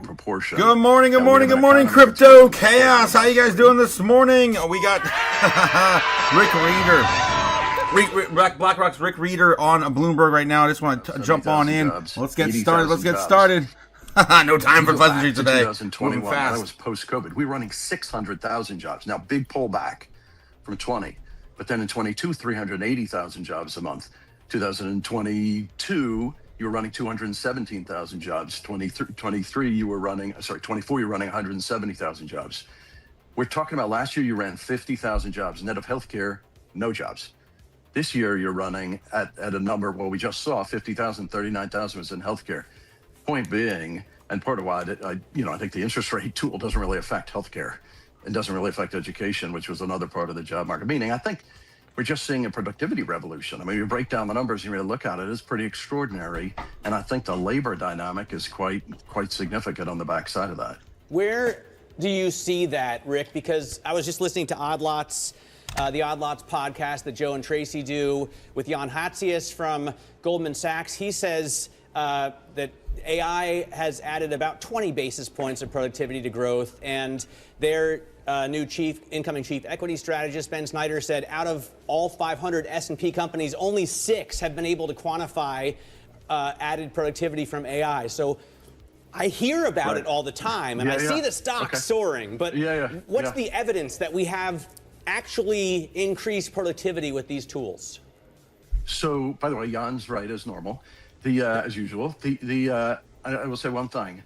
proportion. Good morning, Crypto Chaos. How you guys doing this morning? We got Rick Reader. BlackRock's Rick Reader on Bloomberg right now. I just want to jump on in. Let's get started. No time for pleasantries today. 2021, that was post-COVID. We were running 600,000 jobs. Now, big pullback from 20. But then in 22, 380,000 jobs a month. 2022, you were running 217,000 jobs. 23, you were running, 24, you were running 170,000 jobs. We're talking about last year, you ran 50,000 jobs. Net of healthcare, no jobs. This year, you're running at a number, well, we just saw 50,000, 39,000 was in healthcare. Point being, and part of why I think the interest rate tool doesn't really affect healthcare. It doesn't really affect education, which was another part of the job market. Meaning, I think we're just seeing a productivity revolution. I mean, you break down the numbers, you really look at it, it's pretty extraordinary. And I think the labor dynamic is quite significant on the backside of that. Where do you see that, Rick? Because I was just listening to Odd Lots, the Odd Lots podcast that Joe and Tracy do with Jan Hatzius from Goldman Sachs. He says that AI has added about 20 basis points of productivity to growth, and their new incoming chief equity strategist, Ben Snyder, said out of all 500 S&P companies, only 6 have been able to quantify added productivity from AI. So I hear about it all the time, and I see the stock soaring, but what's the evidence that we have actually increased productivity with these tools? So, by the way, Jan's right as normal. As usual, I will say one thing.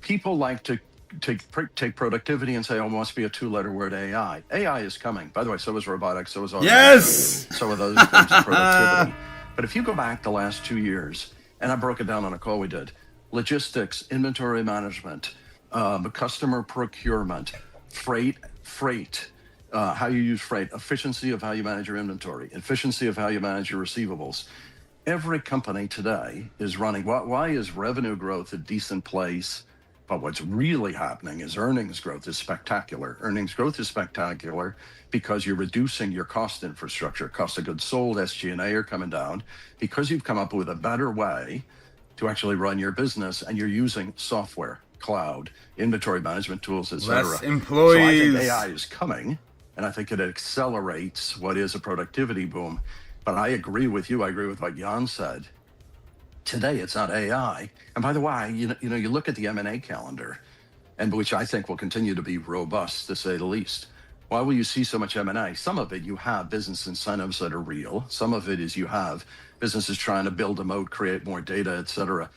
People like to take productivity and say, oh, it must be a 2-letter word, AI. AI is coming. By the way, so is robotics, so is automation. Yes! So are those things of productivity. But if you go back the last 2 years, and I broke it down on a call we did, logistics, inventory management, customer procurement, freight, how you use freight, efficiency of how you manage your inventory, efficiency of how you manage your receivables. Every company today is running. Why is revenue growth a decent place? But what's really happening is earnings growth is spectacular. Earnings growth is spectacular because you're reducing your cost infrastructure. Cost of goods sold, SG&A are coming down because you've come up with a better way to actually run your business, and you're using software, cloud, inventory management tools, et cetera. Less employees. So I think AI is coming, and I think it accelerates what is a productivity boom. But I agree with you. I agree with what Jan said. Today, it's not AI. And by the way, you look at the M&A calendar, and which I think will continue to be robust, to say the least. Why will you see so much M&A? Some of it, you have business incentives that are real. Some of it is you have businesses trying to build a moat, create more data, et cetera.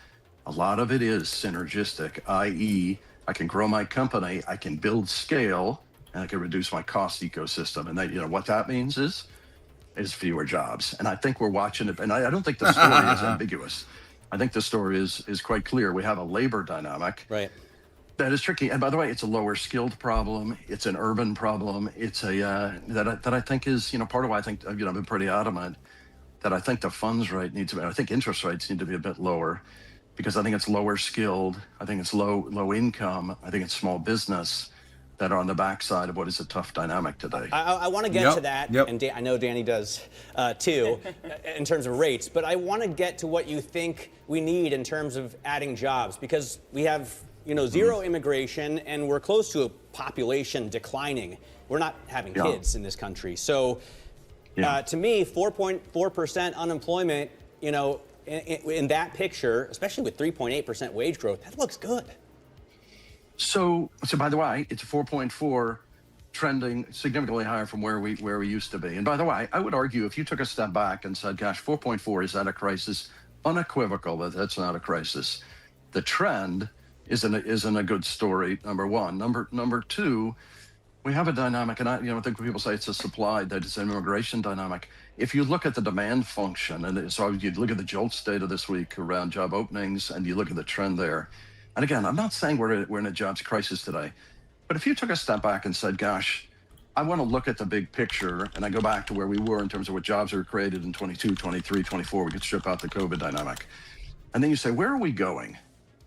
A lot of it is synergistic, i.e., I can grow my company, I can build scale, and I can reduce my cost ecosystem. And that, what that means is fewer jobs. And I think we're watching it. And I don't think the story is ambiguous. I think the story is quite clear. We have a labor dynamic that is tricky. And by the way, it's a lower skilled problem. It's an urban problem. It's that I think is, part of why I think, I've been pretty adamant that I think the funds rate needs to be, I think interest rates need to be a bit lower, because I think it's lower skilled. I think it's low income. I think it's small business that are on the backside of what is a tough dynamic today. I want to get to that, and I know Danny does too, in terms of rates, but I want to get to what you think we need in terms of adding jobs, because we have zero immigration, and we're close to a population declining. We're not having kids in this country. So to me, 4.4% unemployment, in that picture, especially with 3.8% wage growth, that looks good. So by the way, it's a 4.4 trending significantly higher from where we used to be. And by the way, I would argue if you took a step back and said, gosh, 4.4, is that a crisis? Unequivocal that that's not a crisis. The trend isn't a good story, number one. Number two, we have a dynamic, and I think when people say it's a supply, that it's an immigration dynamic. If you look at the demand function, and so you look at the JOLTS data this week around job openings, and you look at the trend there. And again, I'm not saying we're in a jobs crisis today, but if you took a step back and said, gosh, I want to look at the big picture, and I go back to where we were in terms of what jobs are created in 22, 23, 24, we could strip out the COVID dynamic. And then you say, where are we going?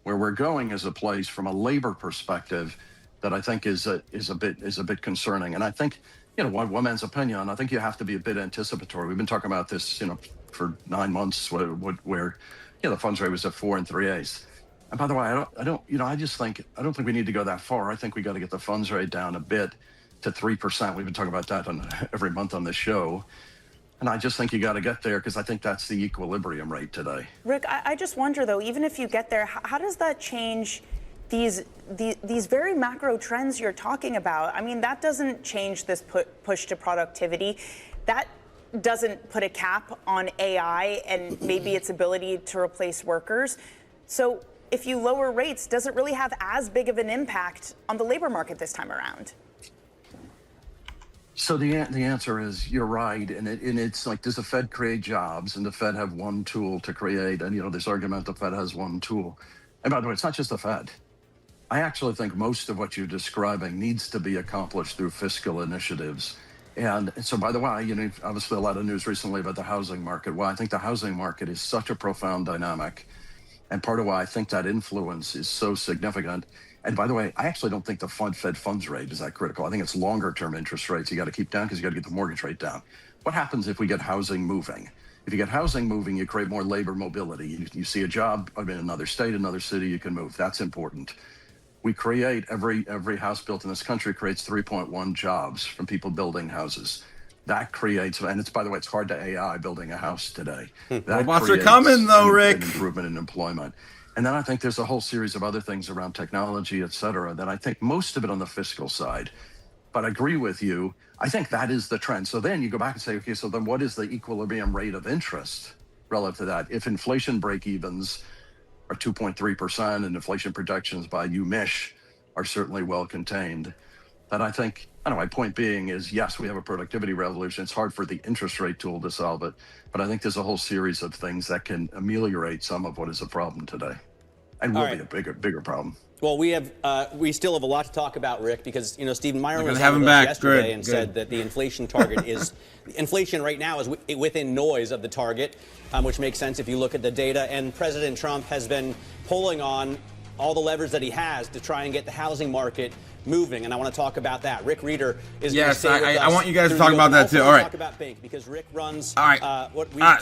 Where we're going is a place from a labor perspective that I think is a bit concerning. And I think, one man's opinion, I think you have to be a bit anticipatory. We've been talking about this, for 9 months where the funds rate was at 4 3/8. And by the way, I just think, I don't think we need to go that far. I think we got to get the funds rate down a bit to 3%. We've been talking about that every month on this show. And I just think you got to get there because I think that's the equilibrium rate today. Rick, I just wonder, though, even if you get there, how does that change these very macro trends you're talking about? I mean, that doesn't change this push to productivity. That doesn't put a cap on AI and maybe its ability to replace workers. So if you lower rates, does it really have as big of an impact on the labor market this time around? So the answer is you're right, and it's like, does the Fed create jobs? And the Fed have one tool to create, and this argument the Fed has one tool. And by the way, it's not just the Fed. I actually think most of what you're describing needs to be accomplished through fiscal initiatives. And so, by the way, obviously a lot of news recently about the housing market. Well, I think the housing market is such a profound dynamic, and part of why I think that influence is so significant. And by the way, I actually don't think the Fed funds rate is that critical. I think it's longer term interest rates you got to keep down because you got to get the mortgage rate down. What happens if we get housing moving? If you get housing moving, you create more labor mobility. You see a job in another state, another city, you can move. That's important. We create, every house built in this country creates 3.1 jobs from people building houses. That creates, and it's, by the way, it's hard to AI building a house today. Robots are coming though, Rick. An improvement in employment. And then I think there's a whole series of other things around technology, et cetera, that I think most of it on the fiscal side. But I agree with you. I think that is the trend. So then you go back and say, okay, so then what is the equilibrium rate of interest relative to that? If inflation break-evens are 2.3% and inflation projections by UMich are certainly well contained, then I think, my point being is, yes, we have a productivity revolution. It's hard for the interest rate tool to solve it, but I think there's a whole series of things that can ameliorate some of what is a problem today, and will be a bigger problem. Well, we still have a lot to talk about, Rick, because Stephen Meyer was on with us yesterday and said that the inflation target is inflation right now is within noise of the target, which makes sense if you look at the data. And President Trump has been pulling on all the levers that he has to try and get the housing market moving, and I want to talk about that. Rick Reeder is going to stay with us. I want you guys to talk about that too. All right. Talk about Bank because Rick runs. All right.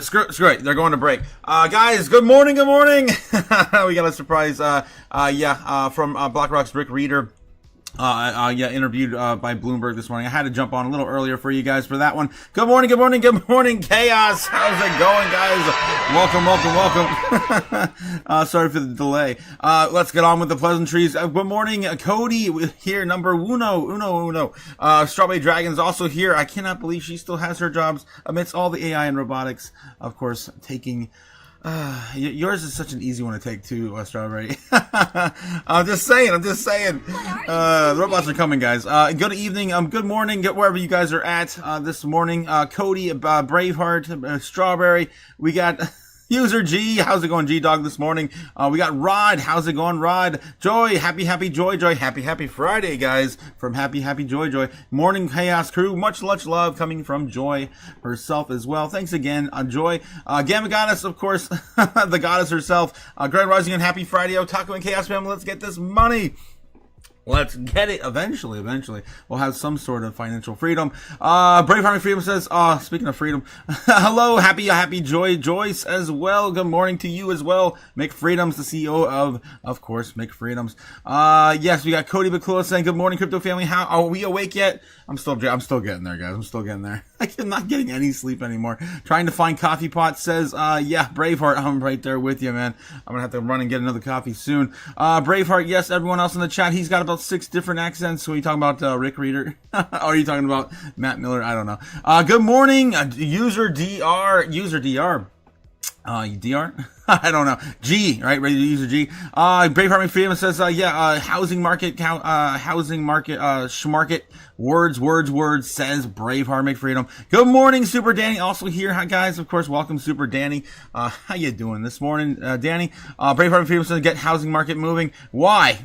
Screw it. They're going to break. Guys, good morning. Good morning. We got a surprise. From BlackRock's Rick Reeder. Interviewed by Bloomberg this morning. I had to jump on a little earlier for you guys for that one. Good morning, Chaos. How's it going, guys? Welcome. Sorry for the delay. Let's get on with the pleasantries. Good morning, Cody here, number uno. Strawberry Dragon's also here. I cannot believe she still has her jobs amidst all the AI and robotics, of course, taking... yours is such an easy one to take too, Strawberry. I'm just saying. The robots are coming, guys. Good evening. Good morning. Wherever you guys are at this morning. Cody, Braveheart, Strawberry. We got User G. How's it going, G-Dog, this morning? We got Rod. How's it going, Rod? Joy. Happy Joy. Happy Friday, guys. From Happy Joy. Morning Chaos crew. Much love coming from Joy herself as well. Thanks again, Joy. Gamma Goddess, of course. The goddess herself. Grand Rising and Happy Friday, Otaku and Chaos family. Let's get this money. Let's get it eventually. We'll have some sort of financial freedom. Braveheart Freedom says, speaking of freedom, hello, happy Joyce as well. Good morning to you as well. McFreedoms, the CEO of course, McFreedoms. Yes, we got Cody Baclua saying, good morning, crypto family. How are we awake yet? I'm still getting there, guys. I'm still getting there. I'm not getting any sleep anymore. Trying to find coffee pot says, Braveheart, I'm right there with you, man. I'm gonna have to run and get another coffee soon. Braveheart, yes, everyone else in the chat, he's got about 6 different accents. So are you talking about Rick Reeder? Or are you talking about Matt Miller? I don't know. Good morning, user DR. DR? I don't know. G, right? Ready to use a G. Braveheart McFreedom says, housing market, schmarket, words, says Braveheart McFreedom. Good morning, Super Danny. Also here, hi guys. Of course, welcome, Super Danny. How you doing this morning, Danny? Braveheart McFreedom says, get housing market moving. Why?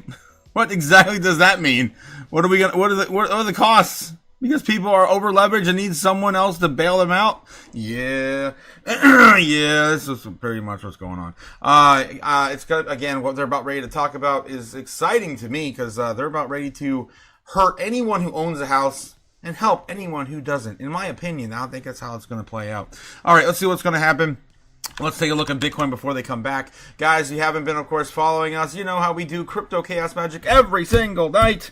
What exactly does that mean? What are the costs? Because people are over leveraged and need someone else to bail them out? Yeah. This is pretty much what's going on. It's good. Again, what they're about ready to talk about is exciting to me because they're about ready to hurt anyone who owns a house and help anyone who doesn't. In my opinion, I think that's how it's going to play out. All right, let's see what's going to happen. Let's take a look at Bitcoin before they come back. Guys, if you haven't been, of course, following us, you know how we do Crypto Chaos Magic every single night.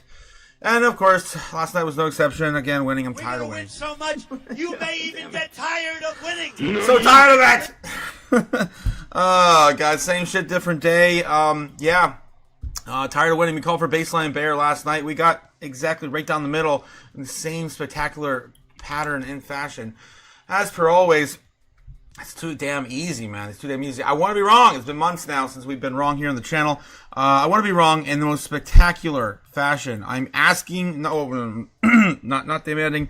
And, of course, last night was no exception. Again, winning. I'm tired of winning. Win so much, you may even get tired of winning. So tired of that! Guys, same shit, different day. Tired of winning. We called for baseline bear last night. We got exactly right down the middle in the same spectacular pattern and fashion. As per always, it's too damn easy, man. It's too damn easy. I want to be wrong. It's been months now since we've been wrong here on the channel. I want to be wrong in the most spectacular fashion. I'm asking, no, not demanding,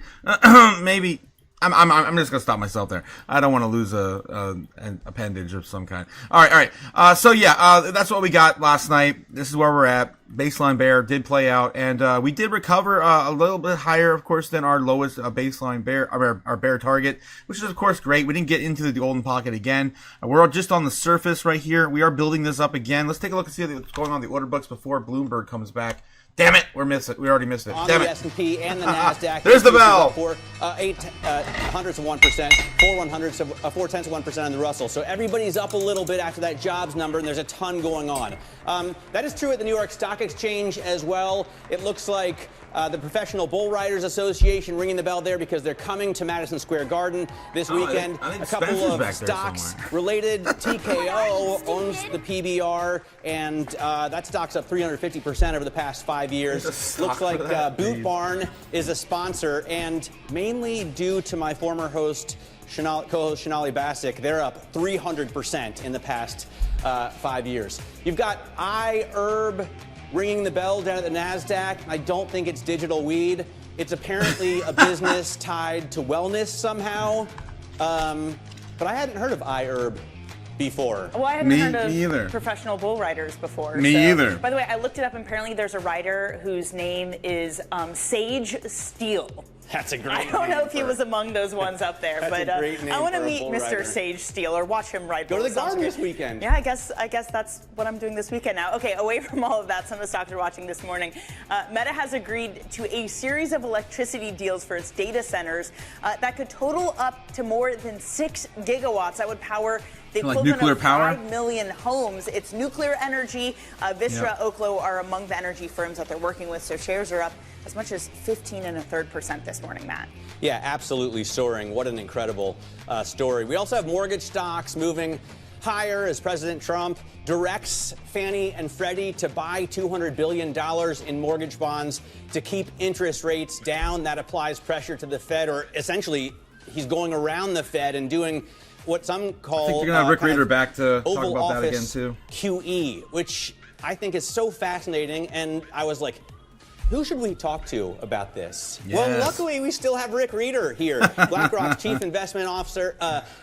maybe. I'm just gonna stop myself there. I don't want to lose an appendage of some kind. All right. So that's what we got last night. This is where we're at. Baseline bear did play out, and we did recover a little bit higher, of course, than our lowest baseline bear, our bear target, which is of course great. We didn't get into the golden pocket again. We're just on the surface right here. We are building this up again. Let's take a look and see what's going on in the order books before Bloomberg comes back. Damn it, we already missed it. On Damn the it. S&P and the NASDAQ. There's the bell. 0.08%, 4 1/10% on the Russell. So everybody's up a little bit after that jobs number, and there's a ton going on. That is true at the New York Stock Exchange as well. It looks like the Professional Bull Riders Association ringing the bell there because they're coming to Madison Square Garden this weekend. I think a couple Spencer's of back there stocks somewhere. related. TKO owns the PBR, and that stock's up 350% over the past 5 years. Looks like Boot Barn is a sponsor, and mainly due to my former host, co-host Sonali Basak, they're up 300% in the past 5 years. You've got iHerb ringing the bell down at the NASDAQ. I don't think it's digital weed. It's apparently a business tied to wellness somehow. But I hadn't heard of iHerb before. Well, I hadn't Me heard of either. professional bull riders before. Me either. By the way, I looked it up, and apparently there's a rider whose name is Sage Steele. That's a great I don't know name if he for- was among those ones up there, That's but a great name I want to for a meet bull Mr. rider. Sage Steele or watch him ride. Go to the bulls. Sounds garden good. this weekend. Yeah, I guess that's what I'm doing this weekend now. Okay, away from all of that, some of the stocks we're watching this morning. Meta has agreed to a series of electricity deals for its data centers that could total up to more than 6 gigawatts. That would power the Like equivalent nuclear of power? 5 million homes. It's nuclear energy. Vistra, Oklo are among the energy firms that they're working with, so shares are up as much as 15.33% this morning, Matt. Yeah, absolutely soaring. What an incredible story. We also have mortgage stocks moving higher as President Trump directs Fannie and Freddie to buy $200 billion in mortgage bonds to keep interest rates down. That applies pressure to the Fed, or essentially he's going around the Fed and doing what some call I think you're going to have Rick kind of Reader back to talk Oval about that again, Office too. QE, which I think is so fascinating. And I was like, who should we talk to about this? Well, Yes. luckily, we still have Rick Reader here, BlackRock's Chief Investment Officer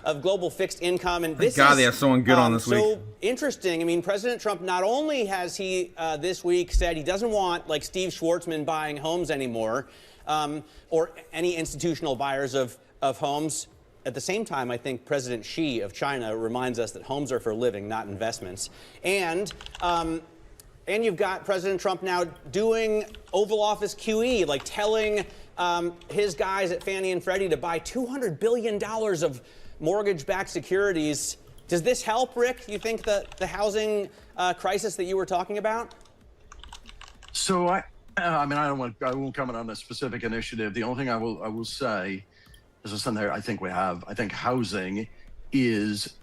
of Global Fixed Income. And this God, is they have someone good on this so week. interesting. I mean, President Trump, not only has he this week said he doesn't want, like, Steve Schwartzman buying homes anymore, or any institutional buyers of homes. At the same time, I think President Xi of China reminds us that homes are for living, not investments. And you've got President Trump now doing Oval Office QE, like telling his guys at Fannie and Freddie to buy $200 billion of mortgage-backed securities. Does this help, Rick? You think the housing crisis that you were talking about? So I won't comment on a specific initiative. The only thing I will say is something there I think housing is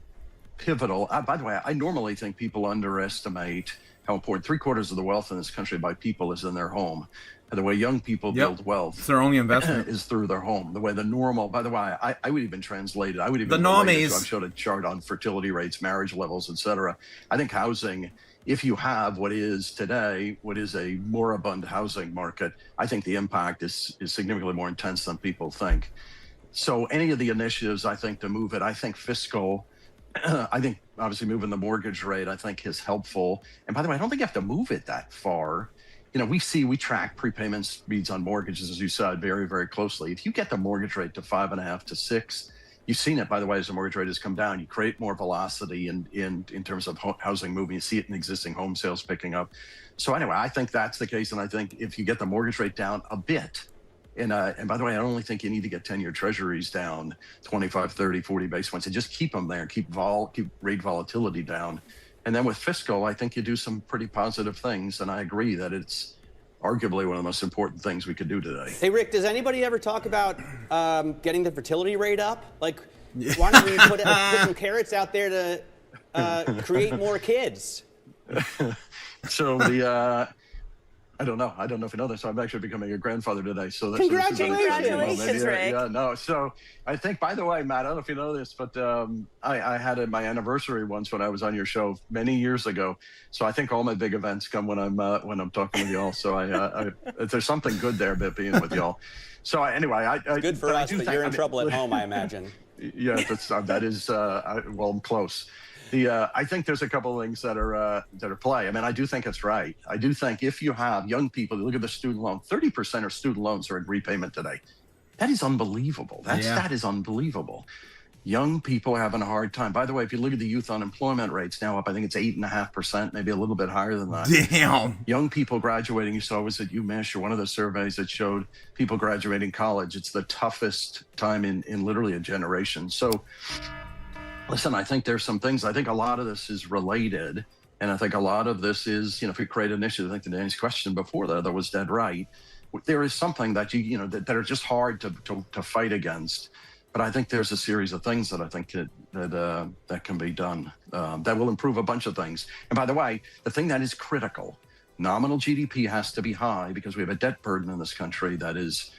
pivotal. By the way, I normally think people underestimate how important 3/4 of the wealth in this country by people is in their home. And the way young people build wealth It's their only investment. is through their home. The way the normal, by the way, I would even translate it. I would even The relate it normies. to, I've showed a chart on fertility rates, marriage levels, etc. I think housing, if you have what is today, what is a moribund housing market, I think the impact is significantly more intense than people think. So any of the initiatives, I think, to move it, I think fiscal, I think obviously moving the mortgage rate, I think is helpful. And by the way, I don't think you have to move it that far. You know, we track prepayment speeds on mortgages, as you said, very, very closely. If you get the mortgage rate to 5.5 to 6, you've seen it, by the way, as the mortgage rate has come down, you create more velocity in terms of housing moving. You see it in existing home sales picking up. So anyway, I think that's the case. And I think if you get the mortgage rate down a bit, And by the way, I only think you need to get 10-year treasuries down 25, 30, 40 basis points and just keep them there, keep rate volatility down. And then with fiscal, I think you do some pretty positive things. And I agree that it's arguably one of the most important things we could do today. Hey, Rick, does anybody ever talk about getting the fertility rate up? Like, why don't we put some carrots out there to create more kids? So I don't know. I don't know if you know this. So I'm actually becoming a grandfather today. So that's Congratulations, Rick. Yeah, no. So I think, by the way, Matt, I don't know if you know this, but I had my anniversary once when I was on your show many years ago. So I think all my big events come when I'm talking with y'all. So there's something good there about being with y'all. So anyway, it's good for us, but you're in trouble at home, I imagine. Yeah, that is. Well, I'm close. I think there's a couple of things that are play. I mean, I do think it's right. I do think if you have young people, look at the student loan, 30% of student loans are in repayment today. That is unbelievable. That is unbelievable. Young people are having a hard time. By the way, if you look at the youth unemployment rates now up, I think it's 8.5%, maybe a little bit higher than that. Damn. Young people graduating, you saw was at UMass or one of the surveys that showed people graduating college. It's the toughest time in literally a generation. So listen, I think there's some things, I think a lot of this is related. And I think a lot of this is, if we create an issue, I think the Danny's question before that was dead right. There is something that that are just hard to fight against. But I think there's a series of things that I think that can be done that will improve a bunch of things. And by the way, the thing that is critical, nominal GDP has to be high because we have a debt burden in this country that is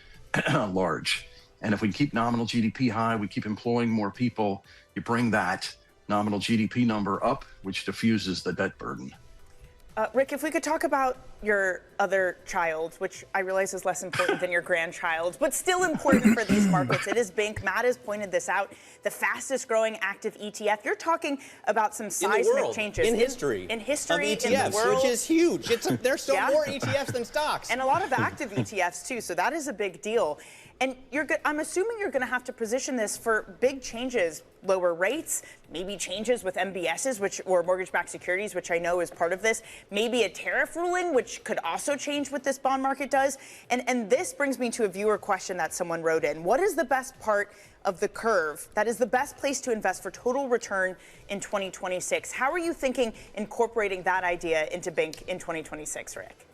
large. And if we keep nominal GDP high, we keep employing more people, you bring that nominal GDP number up, which diffuses the debt burden. Rick, if we could talk about your other child, which I realize is less important than your grandchild, but still important for these markets. It is Bink. Matt has pointed this out. The fastest growing active ETF. You're talking about some seismic changes. In history. In history, ETFs, in the world. which is huge. There's still more ETFs than stocks. And a lot of active ETFs too, so that is a big deal. And I'm assuming you're going to have to position this for big changes, lower rates, maybe changes with MBSs, or mortgage-backed securities, which I know is part of this, maybe a tariff ruling, which could also change what this bond market does. And this brings me to a viewer question that someone wrote in. What is the best part of the curve that is the best place to invest for total return in 2026? How are you thinking incorporating that idea into Bink in 2026, Rick?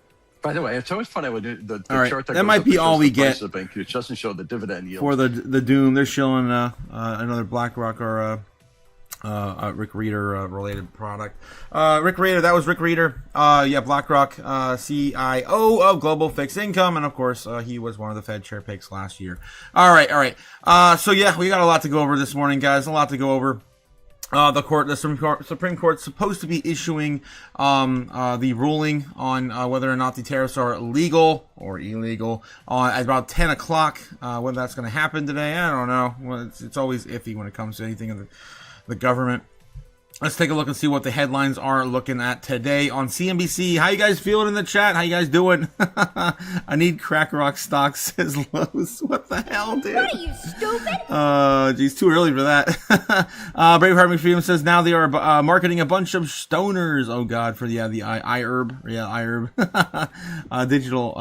By the way, it's always funny when the right, chart that might be all we get of Bink, which doesn't show the dividend yield. for the doom. They're showing another BlackRock or Rick Reader related product. Rick Reader, that was Rick Reader. BlackRock CIO of Global Fixed Income, and of course he was one of the Fed chair picks last year. All right. So we got a lot to go over this morning, guys. A lot to go over. The Supreme Court's supposed to be issuing the ruling on whether or not the tariffs are legal or illegal at about 10 o'clock. Whether that's going to happen today, I don't know. Well, it's always iffy when it comes to anything in the government. Let's take a look and see what the headlines are looking at today on CNBC. How you guys feeling in the chat? How you guys doing? I need crack rock stocks, says Lowe's. What the hell, dude? What are you, stupid? Geez, too early for that. Braveheart McFreedom says now they are marketing a bunch of stoners. Oh God, for the iHerb. Yeah, iHerb. Digital,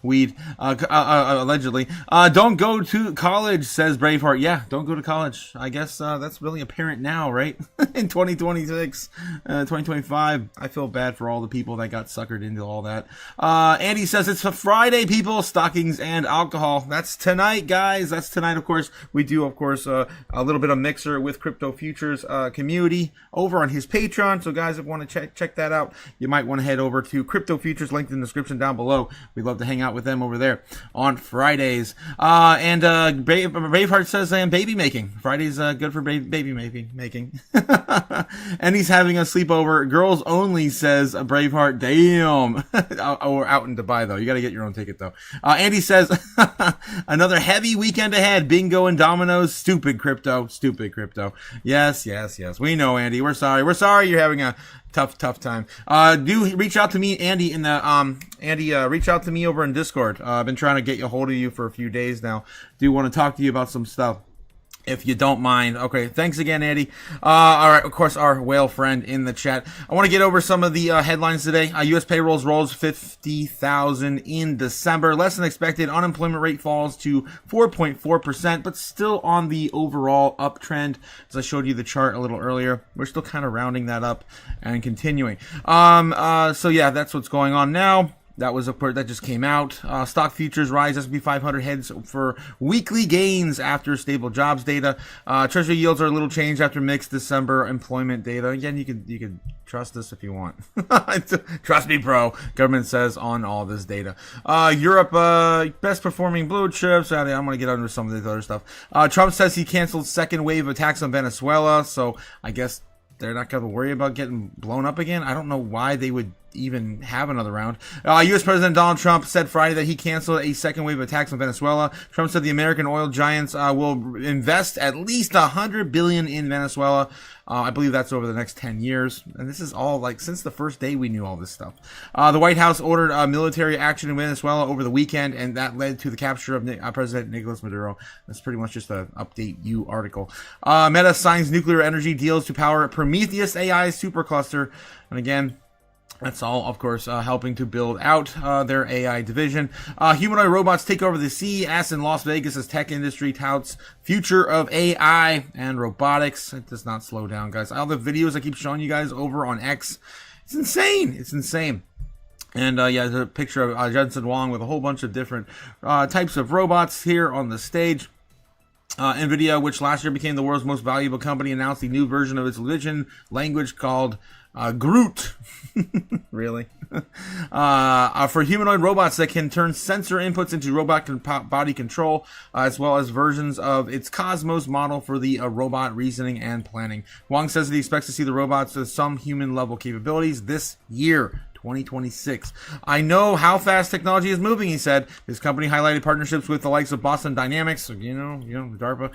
weed. Allegedly. Don't go to college, says Braveheart. Yeah, don't go to college. I guess that's really apparent now, right? In 2026, 2025. I feel bad for all the people that got suckered into all that. Andy says it's a Friday, people. Stockings and alcohol. That's tonight, guys. That's tonight, of course. We do, of course, a little bit of mixer with Crypto Futures community over on his Patreon. So, guys, if you want to check that out, you might want to head over to Crypto Futures, linked in the description down below. We'd love to hang out with them over there on Fridays. Braveheart says baby making. Friday's good for baby making. And he's having a sleepover. Girls only, says Braveheart. Damn. We're out in Dubai, though. You got to get your own ticket, though. Andy says, another heavy weekend ahead. Bingo and dominoes. Stupid crypto. Yes. We know, Andy. We're sorry. You're having a tough time. Do reach out to me, Andy, reach out to me over in Discord. I've been trying to get a hold of you for a few days now. Do want to talk to you about some stuff. if you don't mind. Okay, thanks again, Eddie. All right, of course, our whale friend in the chat. I want to get over some of the headlines today. U.S. payrolls rolls 50,000 in December. Less than expected. Unemployment rate falls to 4.4%, but still on the overall uptrend. As I showed you the chart a little earlier, we're still kind of rounding that up and continuing. So yeah, that's what's going on now. That was a part that just came out. Stock futures rise. S&P 500 heads for weekly gains after stable jobs data. Treasury yields are a little changed after mixed December employment data. Again, you can trust this if you want. Trust me, bro. Government says on all this data. Europe, best performing blue chips. I'm going to get under some of this other stuff. Trump says he canceled second wave attacks on Venezuela. So I guess they're not going to worry about getting blown up again. I don't know why they would even have another round. U.S. President Donald Trump said Friday that he canceled a second wave of attacks on Venezuela. Trump said the American oil giants will invest at least $100 billion in Venezuela. I believe that's over the next 10 years. And this is all like since the first day we knew all this stuff. The White House ordered military action in Venezuela over the weekend, and that led to the capture of President Nicolas Maduro. That's pretty much just an update you article. Meta signs nuclear energy deals to power Prometheus AI supercluster. And again, that's all, of course, helping to build out their AI division. Humanoid robots take over the CES in Las Vegas as tech industry touts future of AI and robotics. It does not slow down, guys. All the videos I keep showing you guys over on X, it's insane. It's insane. And yeah, there's a picture of Jensen Huang with a whole bunch of different types of robots here on the stage. NVIDIA, which last year became the world's most valuable company, announced a new version of its vision language called Groot. Really? For humanoid robots that can turn sensor inputs into robot body control, as well as versions of its Cosmos model for the robot reasoning and planning. Wang says that he expects to see the robots with some human level capabilities this year. 2026. I know how fast technology is moving, he said. His company highlighted partnerships with the likes of Boston Dynamics, DARPA,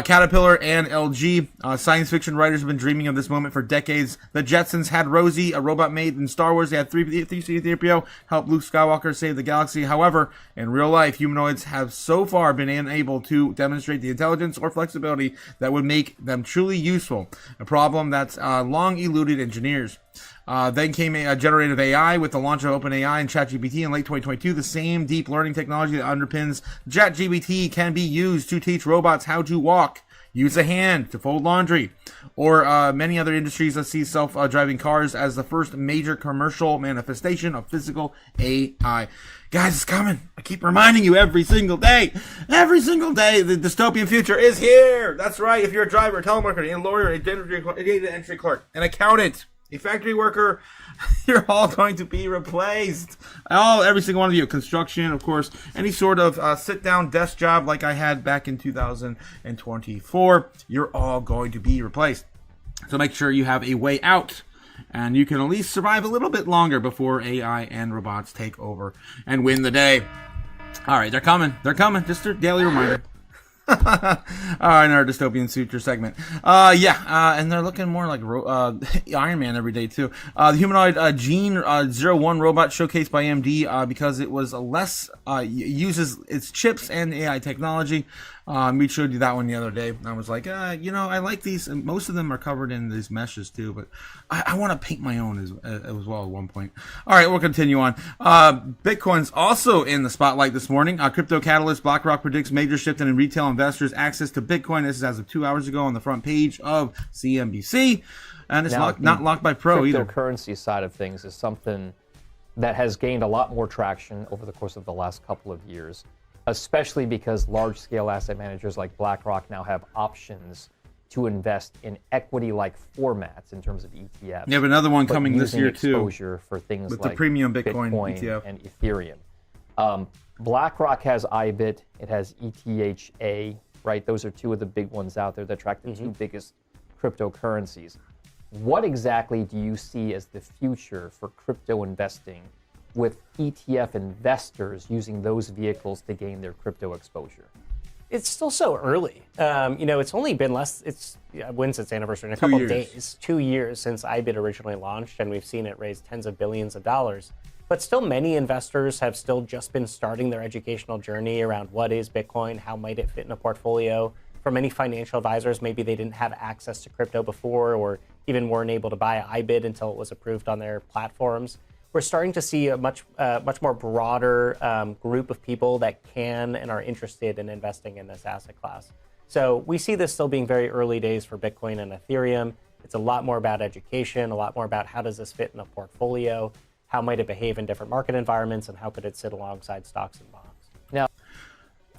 Caterpillar, and LG. Science fiction writers have been dreaming of this moment for decades. The Jetsons had Rosie, a robot made in Star Wars. They had 3C3PO help Luke Skywalker save the galaxy. However, in real life, humanoids have so far been unable to demonstrate the intelligence or flexibility that would make them truly useful, a problem that's long eluded engineers. Then came a generative AI with the launch of OpenAI and ChatGPT in late 2022. The same deep learning technology that underpins ChatGPT can be used to teach robots how to walk, use a hand to fold laundry, or many other industries that see self-driving cars as the first major commercial manifestation of physical AI. Guys, it's coming. I keep reminding you every single day. Every single day, the dystopian future is here. That's right. If you're a driver, a telemarketer, a lawyer, a data entry clerk, an accountant, a factory worker, you're all going to be replaced. Every single one of you. Construction, of course, any sort of sit-down desk job like I had back in 2024, you're all going to be replaced. So make sure you have a way out, and you can at least survive a little bit longer before AI and robots take over and win the day. All right, they're coming. They're coming. Just a daily reminder. In our dystopian future segment. And they're looking more like Iron Man every day too. The humanoid Gene 01 robot showcased by AMD because it was uses its chips and AI technology. We showed you that one the other day. I was like, I like these. And most of them are covered in these meshes too, but I want to paint my own as well at one point. All right, we'll continue on. Bitcoin's also in the spotlight this morning. Crypto Catalyst, BlackRock predicts major shift in retail investors' access to Bitcoin. This is as of 2 hours ago on the front page of CNBC. And it's not locked by Pro either. Cryptocurrency side of things is something that has gained a lot more traction over the course of the last couple of years, especially because large-scale asset managers like BlackRock now have options to invest in equity-like formats in terms of ETFs. You have another one coming this year too. Exposure for things with like the premium Bitcoin ETF and Ethereum. BlackRock has IBIT. It has ETHA. Right, those are two of the big ones out there that track the two biggest cryptocurrencies. What exactly do you see as the future for crypto investing, with ETF investors using those vehicles to gain their crypto exposure? It's still so early. It's only been when's its anniversary? In a couple of days. 2 years since IBIT originally launched, and we've seen it raise tens of billions of dollars. But still, many investors have still just been starting their educational journey around what is Bitcoin, how might it fit in a portfolio. for many financial advisors, maybe they didn't have access to crypto before, or even weren't able to buy IBIT until it was approved on their platforms. We're starting to see a much more broader group of people that can and are interested in investing in this asset class. So we see this still being very early days for Bitcoin and Ethereum. It's a lot more about education, a lot more about how does this fit in a portfolio, how might it behave in different market environments, and how could it sit alongside stocks and bonds. Now,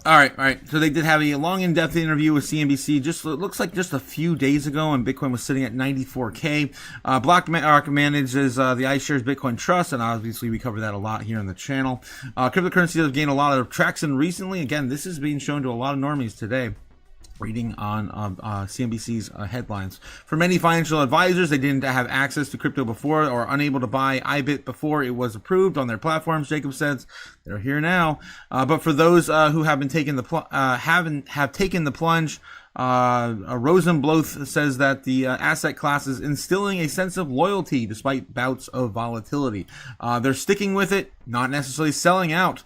All right. So they did have a long, in-depth interview with CNBC. It looks like just a few days ago, and Bitcoin was sitting at 94K. BlackRock manages the iShares Bitcoin Trust, and obviously we cover that a lot here on the channel. Cryptocurrencies have gained a lot of traction recently. Again, this is being shown to a lot of normies today. Reading on CNBC's headlines. For many financial advisors, they didn't have access to crypto before or unable to buy IBIT before it was approved on their platforms. Jacob says they're here now. But for those who have been taking the taken the plunge, Rosenbluth says that the asset class is instilling a sense of loyalty despite bouts of volatility. They're sticking with it, not necessarily selling out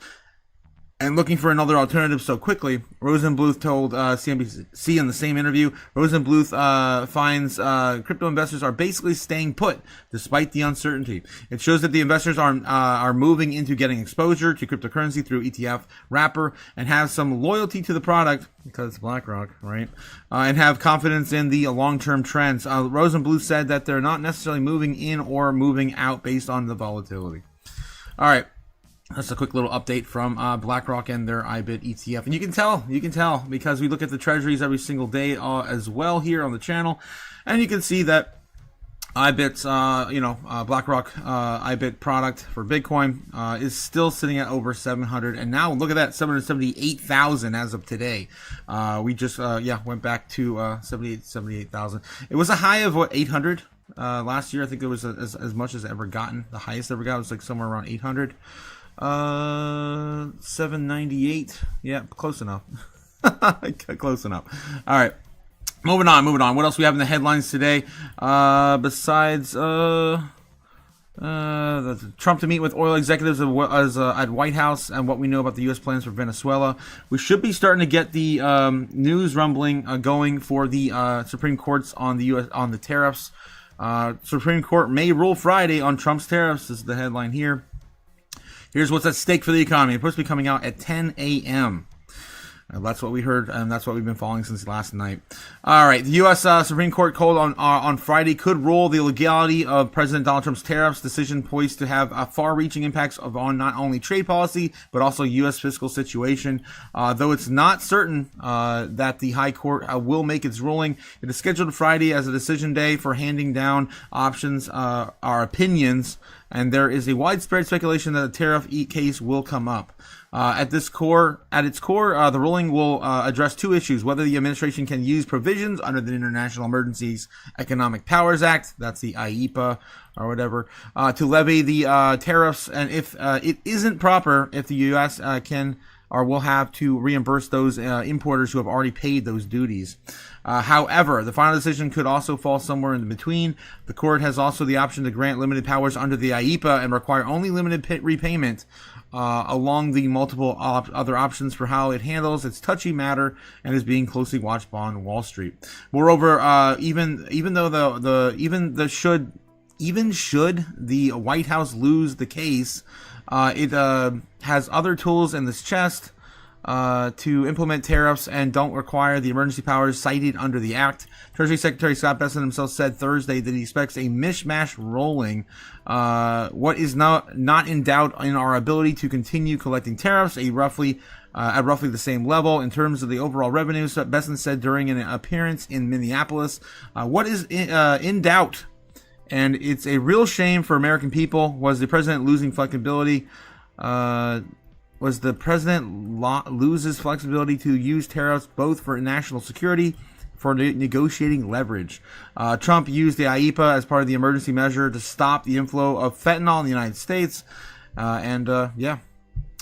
and looking for another alternative so quickly. Rosenbluth told CNBC in the same interview, Rosenbluth finds crypto investors are basically staying put despite the uncertainty. It shows that the investors are moving into getting exposure to cryptocurrency through ETF wrapper and have some loyalty to the product because it's BlackRock, right? And have confidence in the long-term trends. Rosenbluth said that they're not necessarily moving in or moving out based on the volatility. All right. That's a quick little update from BlackRock and their IBIT ETF. And you can tell because we look at the treasuries every single day as well here on the channel. And you can see that IBIT's, BlackRock IBIT product for Bitcoin is still sitting at over 700. And now look at that, 778,000 as of today. We just, went back to 78,000. It was a high of 800 last year. I think it was as much as ever gotten. The highest ever got was like somewhere around 800. 798. Yeah, close enough. Close enough. All right. Moving on. What else we have in the headlines today? Besides Trump to meet with oil executives at White House and what we know about the U.S. plans for Venezuela. We should be starting to get the news rumbling going for the Supreme Courts on the tariffs. Supreme Court may rule Friday on Trump's tariffs. This is the headline here. Here's what's at stake for the economy. It's supposed to be coming out at 10 a.m. That's what we heard, and that's what we've been following since last night. All right, the U.S. Supreme Court called on Friday could rule the legality of President Donald Trump's tariffs decision poised to have far-reaching impacts on not only trade policy but also U.S. fiscal situation. Though it's not certain that the High Court will make its ruling, it is scheduled Friday as a decision day for handing down options, our opinions, and there is a widespread speculation that a tariff case will come up. At its core, the ruling will address two issues: whether the administration can use provisions under the International Emergencies Economic Powers Act, that's the IEPA or whatever, to levy the tariffs, and if it isn't proper, if the U.S. can or will have to reimburse those importers who have already paid those duties. However, the final decision could also fall somewhere in between. The court has also the option to grant limited powers under the IEPA and require only limited repayment along the multiple other options for how it handles its touchy matter and is being closely watched on Wall Street. Moreover, even should the White House lose the case, it has other tools in this chest to implement tariffs and don't require the emergency powers cited under the act. Treasury Secretary Scott Bessent himself said Thursday that he expects a mishmash rolling. What is not in doubt in our ability to continue collecting tariffs at roughly the same level in terms of the overall revenues, Bessent said during an appearance in Minneapolis. What is in doubt, and it's a real shame for American people, was the president losing flexibility. Was the president loses flexibility to use tariffs both for national security, for negotiating leverage. Trump used the IEPA as part of the emergency measure to stop the inflow of fentanyl in the United States.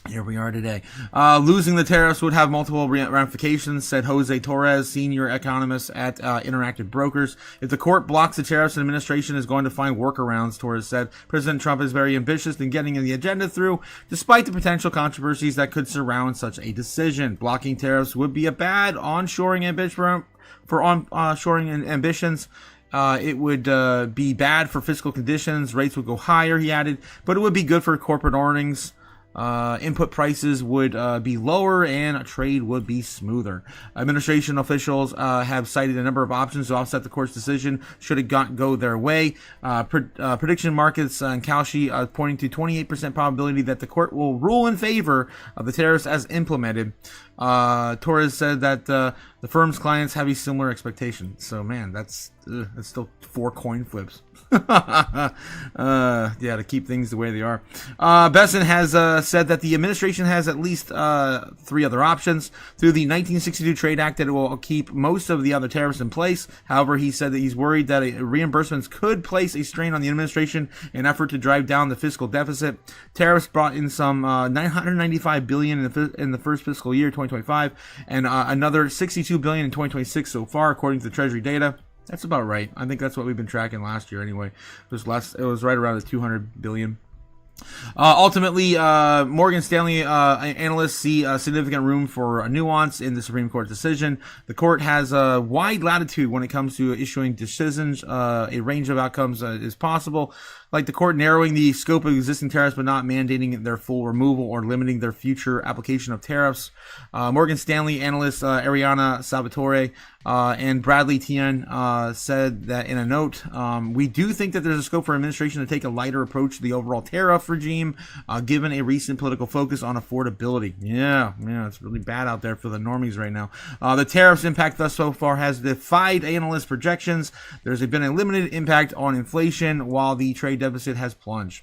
Here we are today. Losing the tariffs would have multiple ramifications, said Jose Torres, senior economist at Interactive Brokers. If the court blocks the tariffs, the administration is going to find workarounds, Torres said. President Trump is very ambitious in getting the agenda through, despite the potential controversies that could surround such a decision. Blocking tariffs would be a bad onshoring ambition for onshoring ambitions. It would be bad for fiscal conditions. Rates would go higher, he added, but it would be good for corporate earnings. Input prices would be lower and trade would be smoother. Administration officials have cited a number of options to offset the court's decision should it go their way. Prediction markets and Kalshi are pointing to 28% probability that the court will rule in favor of the tariffs as implemented. Torres said that the firm's clients have a similar expectation. So, man, that's still 4 coin flips. Yeah, to keep things the way they are. Besson has said that the administration has at least 3 other options. Through the 1962 Trade Act, that it will keep most of the other tariffs in place. However, he said that he's worried that reimbursements could place a strain on the administration in an effort to drive down the fiscal deficit. Tariffs brought in some $995 billion in the first fiscal year, 2025, and another $62 billion in 2026 so far, according to the Treasury data. That's about right. I think that's what we've been tracking last year anyway. It was right around the $200 billion. Ultimately, Morgan Stanley analysts see significant room for nuance in the Supreme Court decision. The court has a wide latitude when it comes to issuing decisions. A range of outcomes is possible, like the court narrowing the scope of existing tariffs but not mandating their full removal or limiting their future application of tariffs. Morgan Stanley analysts Ariana Salvatore and Bradley Tian said that in a note, we do think that there's a scope for administration to take a lighter approach to the overall tariff regime, given a recent political focus on affordability. Yeah, it's really bad out there for the normies right now. The tariffs impact thus so far has defied analyst projections. There's been a limited impact on inflation, while the trade deficit has plunged.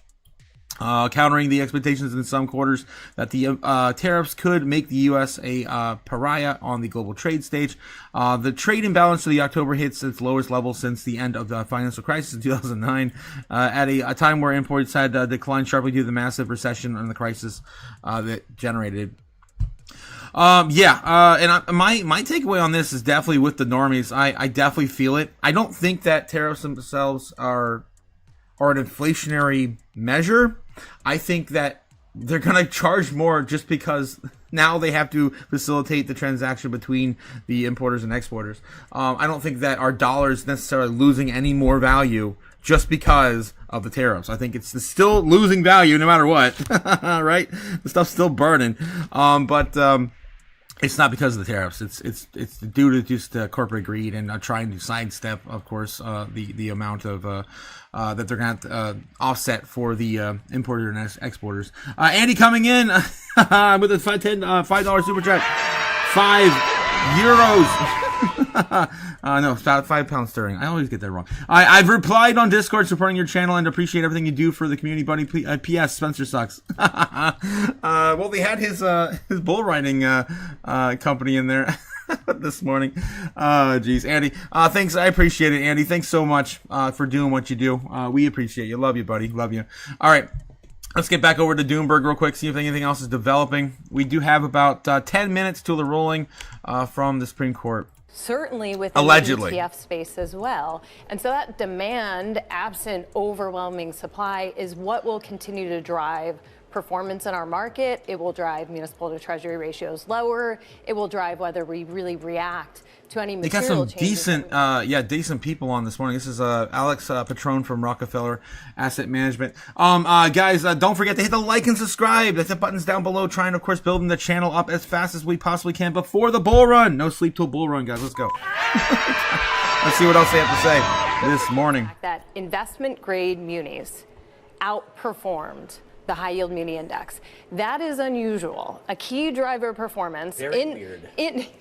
Countering the expectations in some quarters that the tariffs could make the U.S. a pariah on the global trade stage. The trade imbalance to the October hits its lowest level since the end of the financial crisis in 2009, at a time where imports had declined sharply due to the massive recession and the crisis that generated. My takeaway on this is definitely with the normies. I definitely feel it. I don't think that tariffs themselves are an inflationary measure. I think that they're going to charge more just because now they have to facilitate the transaction between the importers and exporters. I don't think that our dollar is necessarily losing any more value just because of the tariffs. I think it's still losing value no matter what, right? The stuff's still burning. It's not because of the tariffs. It's due to just corporate greed and trying to sidestep, of course, the amount of that they're going to offset for the importer and exporters. Andy coming in with a $5 super chat. €5. No, it's about £5 sterling. I always get that wrong. I've replied on Discord supporting your channel and appreciate everything you do for the community, buddy. P.S. Spencer sucks. Well, they had his bull riding company in there this morning. Geez, Andy. Thanks. I appreciate it, Andy. Thanks so much for doing what you do. We appreciate you. Love you, buddy. Love you. All right. Let's get back over to Doomberg real quick, see if anything else is developing. We do have about 10 minutes till the ruling from the Supreme Court. Certainly within the ETF space as well. And so that demand, absent overwhelming supply, is what will continue to drive performance in our market. It will drive municipal to treasury ratios lower. It will drive whether we really react to any material changes. They got some decent people on this morning. This is Alex Patron from Rockefeller Asset Management. Guys, don't forget to hit the like and subscribe. That's the buttons down below. Trying to, of course, building the channel up as fast as we possibly can before the bull run. No sleep till bull run, guys. Let's go. Let's see what else they have to say this morning. That investment grade munis outperformed the high yield muni index. That is unusual. A key driver of performance. Very weird.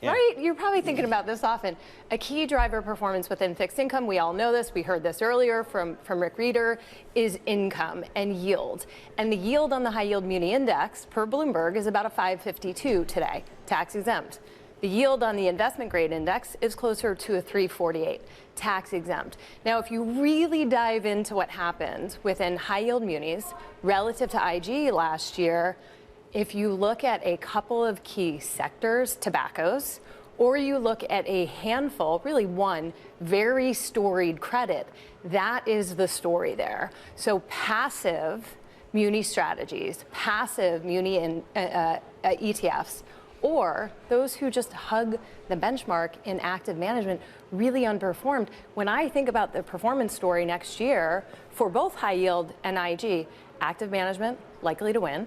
Right? You're probably thinking about this often. A key driver of performance within fixed income, we all know this, we heard this earlier from Rick Reeder, is income and yield. And the yield on the high yield muni index per Bloomberg is about a 552 today, tax exempt. The yield on the investment grade index is closer to a 348, tax exempt. Now, if you really dive into what happened within high yield munis relative to IG last year, if you look at a couple of key sectors, tobaccos, or you look at a handful, really one, very storied credit, that is the story there. So passive muni strategies, passive muni ETFs, or those who just hug the benchmark in active management really underperformed. When I think about the performance story next year for both high yield and IG, active management likely to win,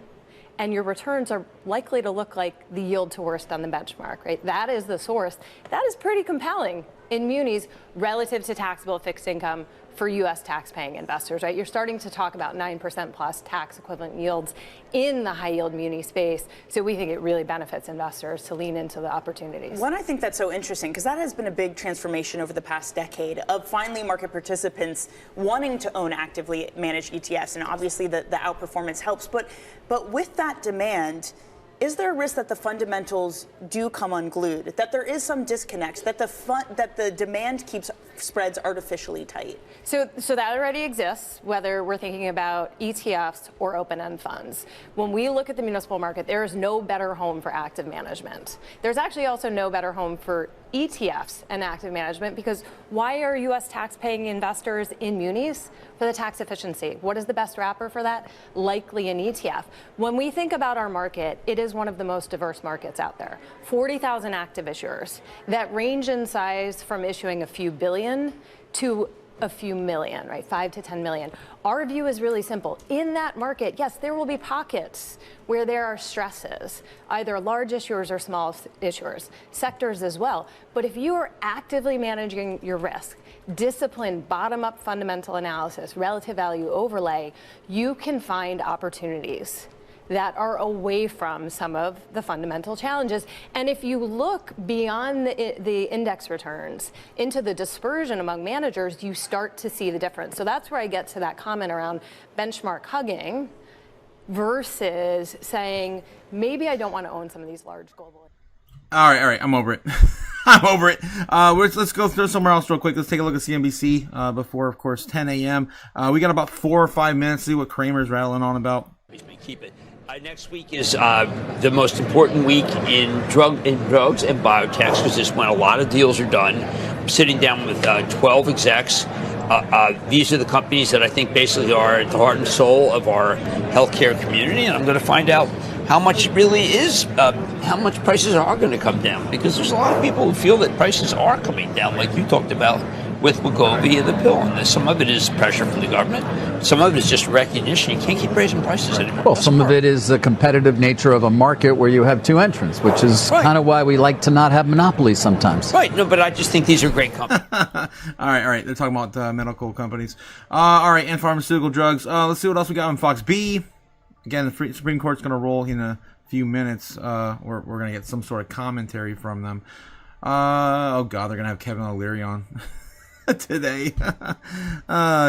and your returns are likely to look like the yield to worst on the benchmark, right? That is the source. That is pretty compelling in munis relative to taxable fixed income for US tax-paying investors, right? You're starting to talk about 9% plus tax equivalent yields in the high yield muni space. So we think it really benefits investors to lean into the opportunities. One, I think that's so interesting because that has been a big transformation over the past decade of finally market participants wanting to own actively managed ETFs. And obviously the outperformance helps. But with that demand, is there a risk that the fundamentals do come unglued, that there is some disconnect, that the demand keeps spreads artificially tight? So that already exists, whether we're thinking about ETFs or open-end funds. When we look at the municipal market, there is no better home for active management. There's actually also no better home for ETFs and active management, because why are U.S. tax-paying investors in munis? For the tax efficiency. What is the best wrapper for that? Likely an ETF. When we think about our market, it is one of the most diverse markets out there. 40,000 active issuers that range in size from issuing a few billion to a few million, right? 5 to 10 million. Our view is really simple. In that market, yes, there will be pockets where there are stresses, either large issuers or small issuers, sectors as well. But if you are actively managing your risk, disciplined, bottom-up fundamental analysis, relative value overlay, you can find opportunities that are away from some of the fundamental challenges. And if you look beyond the index returns into the dispersion among managers, you start to see the difference. So that's where I get to that comment around benchmark hugging versus saying, maybe I don't want to own some of these large global. All right, I'm over it. I'm over it. Let's go through somewhere else real quick. Let's take a look at CNBC before, of course, 10 a.m. We got about 4 or 5 minutes to see what Kramer's rattling on about. Keep it. Next week is the most important week in drugs and biotechs, because this is when a lot of deals are done. I'm sitting down with 12 execs. These are the companies that I think basically are at the heart and soul of our healthcare community, and I'm going to find out how much it really is, how much prices are going to come down, because there's a lot of people who feel that prices are coming down, like you talked about with Wegovy and the pill. And some of it is pressure from the government. Some of it is just recognition. You can't keep raising prices anymore. Well, some of it is the competitive nature of a market where you have two entrants, which is kind of why we like to not have monopolies sometimes. Right. No, but I just think these are great companies. All right. They're talking about medical companies. All right, and pharmaceutical drugs. Let's see what else we got on Fox B. Again, the Supreme Court's going to roll in a few minutes. We're going to get some sort of commentary from them. Oh, God, they're going to have Kevin O'Leary on today.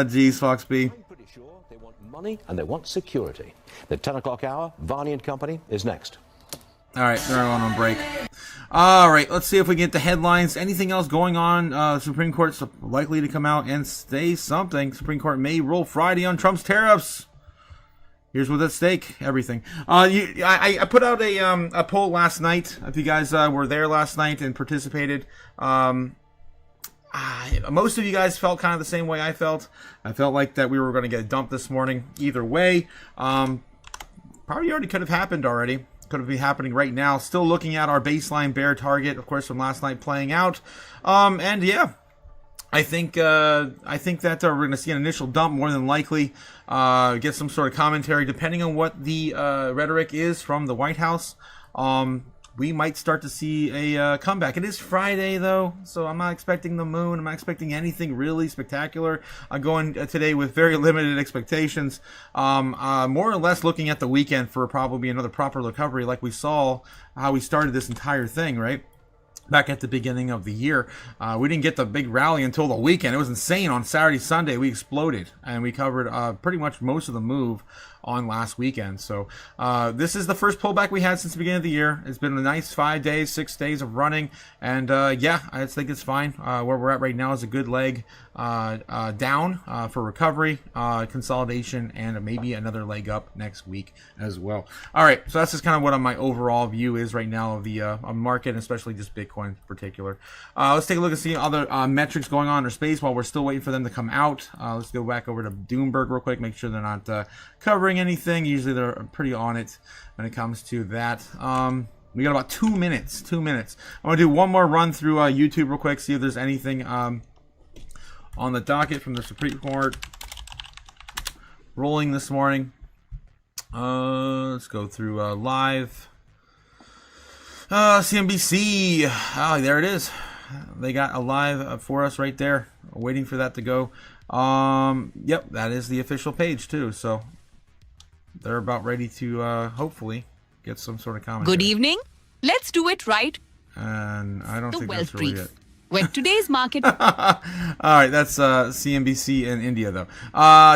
Geez, Fox B. I'm pretty sure they want money and they want security. The 10 o'clock hour, Varney and Company, is next. All right, they're on break. All right, let's see if we get the headlines. Anything else going on? Supreme Court's likely to come out and say something. Supreme Court may rule Friday on Trump's tariffs. Here's what's at stake. Everything. I put out a poll last night. If you guys were there last night and participated, most of you guys felt kind of the same way I felt. I felt like that we were going to get dumped this morning either way. Probably already could have happened already. Could have been happening right now. Still looking at our baseline bear target, of course, from last night playing out. And yeah, I think that we're going to see an initial dump more than likely. Get some sort of commentary, depending on what the rhetoric is from the White House. We might start to see a comeback. It is Friday, though, so I'm not expecting the moon. I'm not expecting anything really spectacular. I'm going today with very limited expectations. More or less looking at the weekend for probably another proper recovery, like we saw how we started this entire thing, right? Back at the beginning of the year. We didn't get the big rally until the weekend. It was insane. On Saturday, Sunday, we exploded, and we covered pretty much most of the move on last weekend. So this is the first pullback we had since the beginning of the year. It's been a nice 5 days, 6 days of running, and yeah, I think it's fine. Where we're at right now is a good leg down for recovery, consolidation, and maybe another leg up next week as well. All right, so that's just kind of what my overall view is right now of the market, especially just Bitcoin in particular. Let's take a look and see other metrics going on in our space while we're still waiting for them to come out. Let's go back over to Doomberg real quick, make sure they're not covering anything. Usually they're pretty on it when it comes to that. We got about 2 minutes. 2 minutes. I'm gonna do one more run through YouTube real quick, see if there's anything on the docket from the Supreme Court ruling this morning. Let's go through live. CNBC. Oh, there it is. They got a live for us right there. Waiting for that to go. Yep, that is the official page too. So they're about ready to hopefully get some sort of commentary. Good evening. Let's do it right. And I don't think Wealth that's really Brief, it. where today's market. All right, that's CNBC in India though.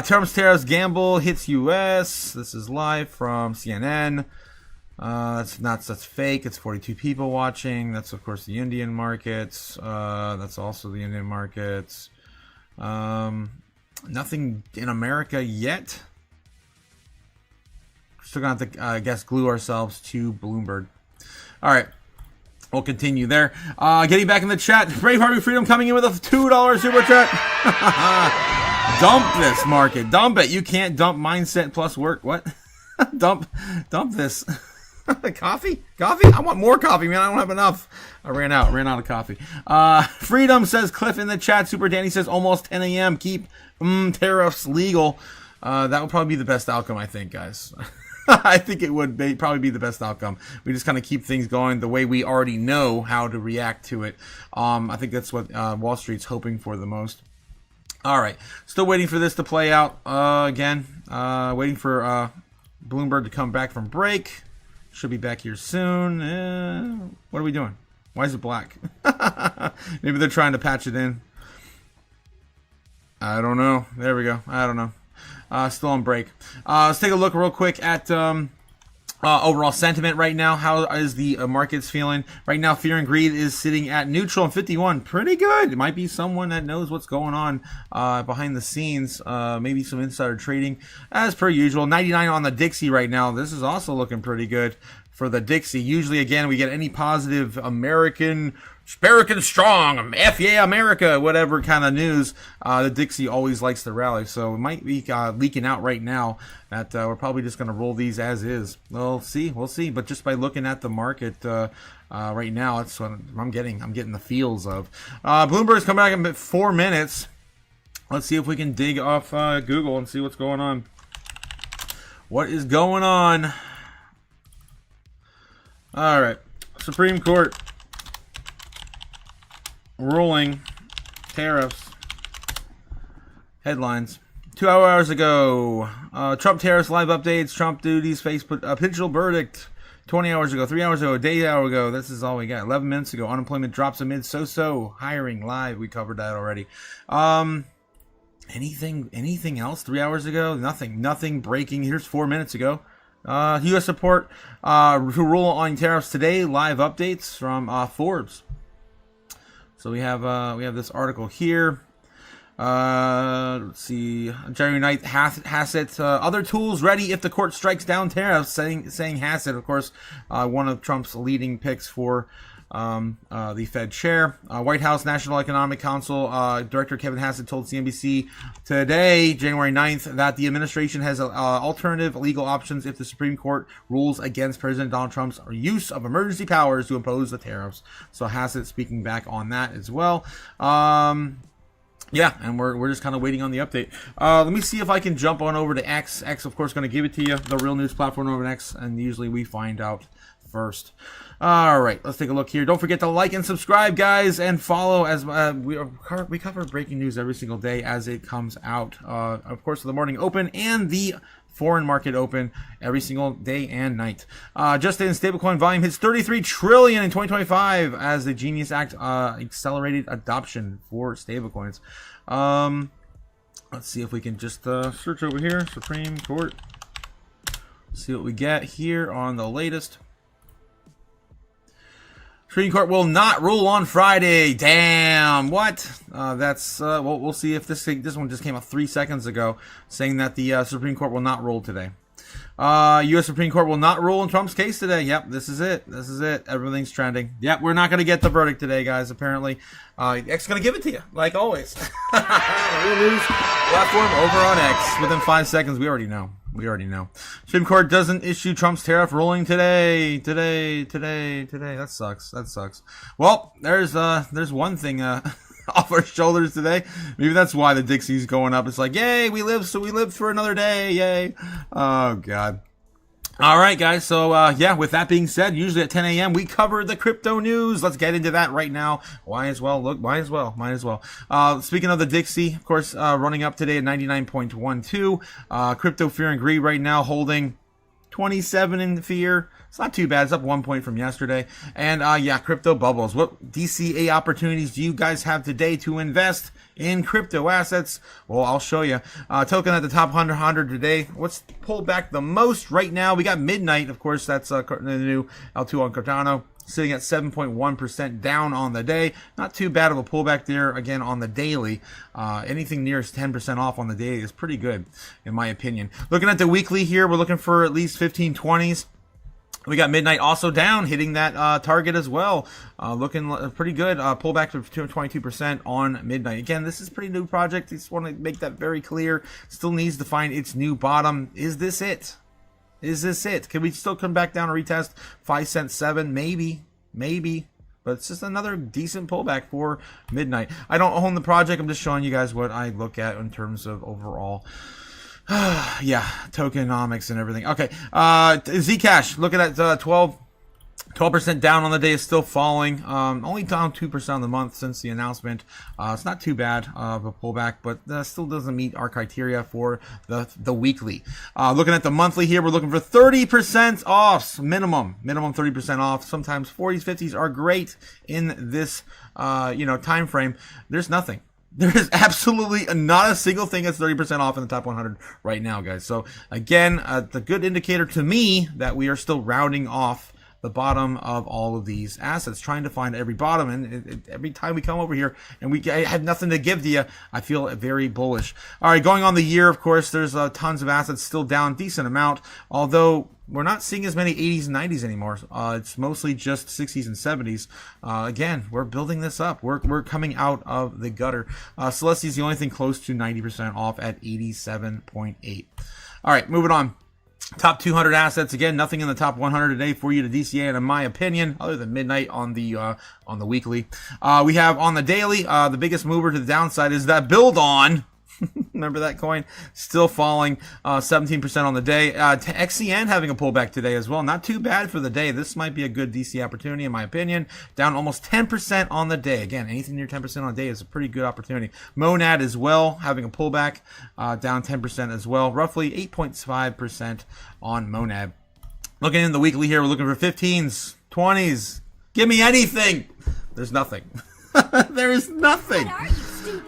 Tariffs gamble hits U.S. This is live from CNN. That's fake. It's 42 people watching. That's of course the Indian markets. That's also the Indian markets. Nothing in America yet. Still gonna have to, I guess, glue ourselves to Bloomberg. All right. We'll continue there. Getting back in the chat. Brave Harvey Freedom coming in with a $2 super chat. Dump this market. Dump it. You can't dump mindset plus work. What? dump this. Coffee? I want more coffee, man. I don't have enough. I ran out of coffee. Freedom says Cliff in the chat. Super Danny says almost 10 a.m. Keep tariffs legal. That would probably be the best outcome, I think, guys. I think it would probably be the best outcome. We just kind of keep things going the way we already know how to react to it. I think that's what Wall Street's hoping for the most. All right. Still waiting for this to play out again. Waiting for Bloomberg to come back from break. Should be back here soon. What are we doing? Why is it black? Maybe they're trying to patch it in. I don't know. There we go. I don't know. Still on break. Let's take a look real quick at overall sentiment right now. How is the markets feeling? Right now, fear and greed is sitting at neutral and 51. Pretty good. It might be someone that knows what's going on behind the scenes. Maybe some insider trading. As per usual, 99 on the Dixie right now. This is also looking pretty good for the Dixie. Usually, again, we get any positive American strong, F yeah, America, whatever kind of news, the Dixie always likes to rally. So it might be leaking out right now that we're probably just going to roll these as is. We'll see. But just by looking at the market right now, that's what I'm getting the feels of. Bloomberg's coming back in 4 minutes. Let's see if we can dig off Google and see what's going on. What is going on? All right, Supreme Court ruling tariffs headlines. 2 hours ago, Trump tariffs live updates. Trump duties face potential verdict. 20 hours ago, 3 hours ago, a day hour ago. This is all we got. 11 minutes ago, unemployment drops amid so hiring live. We covered that already. Anything else? 3 hours ago, nothing breaking. Here's 4 minutes ago. U.S. support who rule on tariffs today. Live updates from Forbes. So we have this article here. Let's see. Jerry Knight, Hassett, other tools ready if the court strikes down tariffs. Saying Hassett, of course, one of Trump's leading picks for the Fed chair. White House National Economic Council Director Kevin Hassett told CNBC today, January 9th, that the administration has alternative legal options if the Supreme Court rules against President Donald Trump's use of emergency powers to impose the tariffs. So Hassett speaking back on that as well. Yeah, and we're just kind of waiting on the update. Let me see if I can jump on over to X. X, of course, going to give it to you, the real news platform over at X, and usually we find out first. All right, let's take a look here. Don't forget to like and subscribe, guys, and follow as we cover breaking news every single day as it comes out. Of course, the morning open and the foreign market open every single day and night. Just in, stablecoin volume hits 33 trillion in 2025 as the Genius Act accelerated adoption for stablecoins. Let's see if we can just search over here. Supreme Court See what we get here on the latest. Supreme Court will not rule on Friday. Damn, what? Well, we'll see if this one just came out 3 seconds ago, saying that the Supreme Court will not rule today. U.S. Supreme Court will not rule in Trump's case today. Yep, this is it. This is it. Everything's trending. Yep, we're not going to get the verdict today, guys, apparently. X is going to give it to you, like always. Real news platform over on X. Within 5 seconds, we already know. Supreme Court doesn't issue Trump's tariff ruling today. That sucks. Well, there's one thing off our shoulders today. Maybe that's why the Dixie's going up. It's like, yay, we lived for another day. Yay. Oh, God. All right, guys. So, yeah, with that being said, usually at 10 a.m., we cover the crypto news. Let's get into that right now. Might as well. Speaking of the Dixie, of course, running up today at 99.12. Crypto Fear and Greed right now holding 27 in fear. It's not too bad. It's up 1 point from yesterday. And yeah, crypto bubbles. What DCA opportunities do you guys have today to invest in crypto assets? Well, I'll show you. Token at the top 100 today. What's pulled back the most right now? We got Midnight, of course. That's the new L2 on Cardano. Sitting at 7.1% down on the day. Not too bad of a pullback there, again, on the daily. Anything near 10% off on the day is pretty good, in my opinion. Looking at the weekly here, we're looking for at least 1520s. We got Midnight also down, hitting that target as well. Looking pretty good. Pullback to 22% on Midnight. Again, this is a pretty new project. Just want to make that very clear. Still needs to find its new bottom. Is this it? Can we still come back down and retest 5 cents 7? Maybe. But it's just another decent pullback for Midnight. I don't own the project. I'm just showing you guys what I look at in terms of overall. Yeah, tokenomics and everything. Okay, Zcash, look at that, 12% down on the day, is still falling. Only down 2% on the month since the announcement. It's not too bad of a pullback, but still doesn't meet our criteria for the weekly. Looking at the monthly here, we're looking for 30% off, minimum 30% off. Sometimes 40s, 50s are great in this, time frame. There's nothing. There is absolutely not a single thing that's 30% off in the top 100 right now, guys. So, again, the good indicator to me that we are still rounding off the bottom of all of these assets, trying to find every bottom. And every time we come over here and I have nothing to give to you, I feel very bullish. All right, going on the year, of course, there's tons of assets still down, decent amount, although we're not seeing as many 80s and 90s anymore. It's mostly just 60s and 70s. Again, we're building this up. We're coming out of the gutter. Celestia is the only thing close to 90% off at 87.8. All right, moving on. Top 200 assets. Again, nothing in the top 100 today for you to DCA, and in my opinion, other than Midnight on the weekly. We have on the daily, the biggest mover to the downside is that Build On. Remember that coin? Still falling 17% on the day. XCN having a pullback today as well. Not too bad for the day. This might be a good DC opportunity in my opinion. Down almost 10% on the day. Again, anything near 10% on the day is a pretty good opportunity. Monad as well having a pullback, down 10% as well. Roughly 8.5% on Monad. Looking in the weekly here, we're looking for 15s, 20s. Give me anything. There's nothing. There is nothing.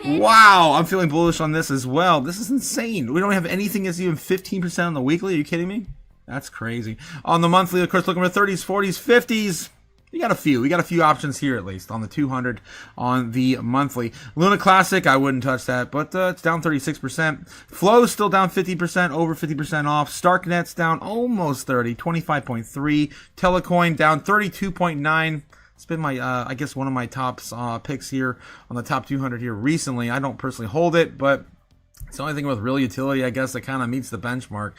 Wow, I'm feeling bullish on this as well. This is insane. We don't have anything that's even 15% on the weekly. Are you kidding me? That's crazy. On the monthly, of course, looking for 30s, 40s, 50s. We got a few options here at least on the 200 on the monthly. Luna Classic, I wouldn't touch that, but it's down 36%. Flow's still down 50%, over 50% off. Starknet's down almost 30, 25.3. Telecoin down 32.9. It's been my, I guess, one of my top picks here on the top 200 here recently. I don't personally hold it, but it's the only thing with real utility, I guess, that kind of meets the benchmark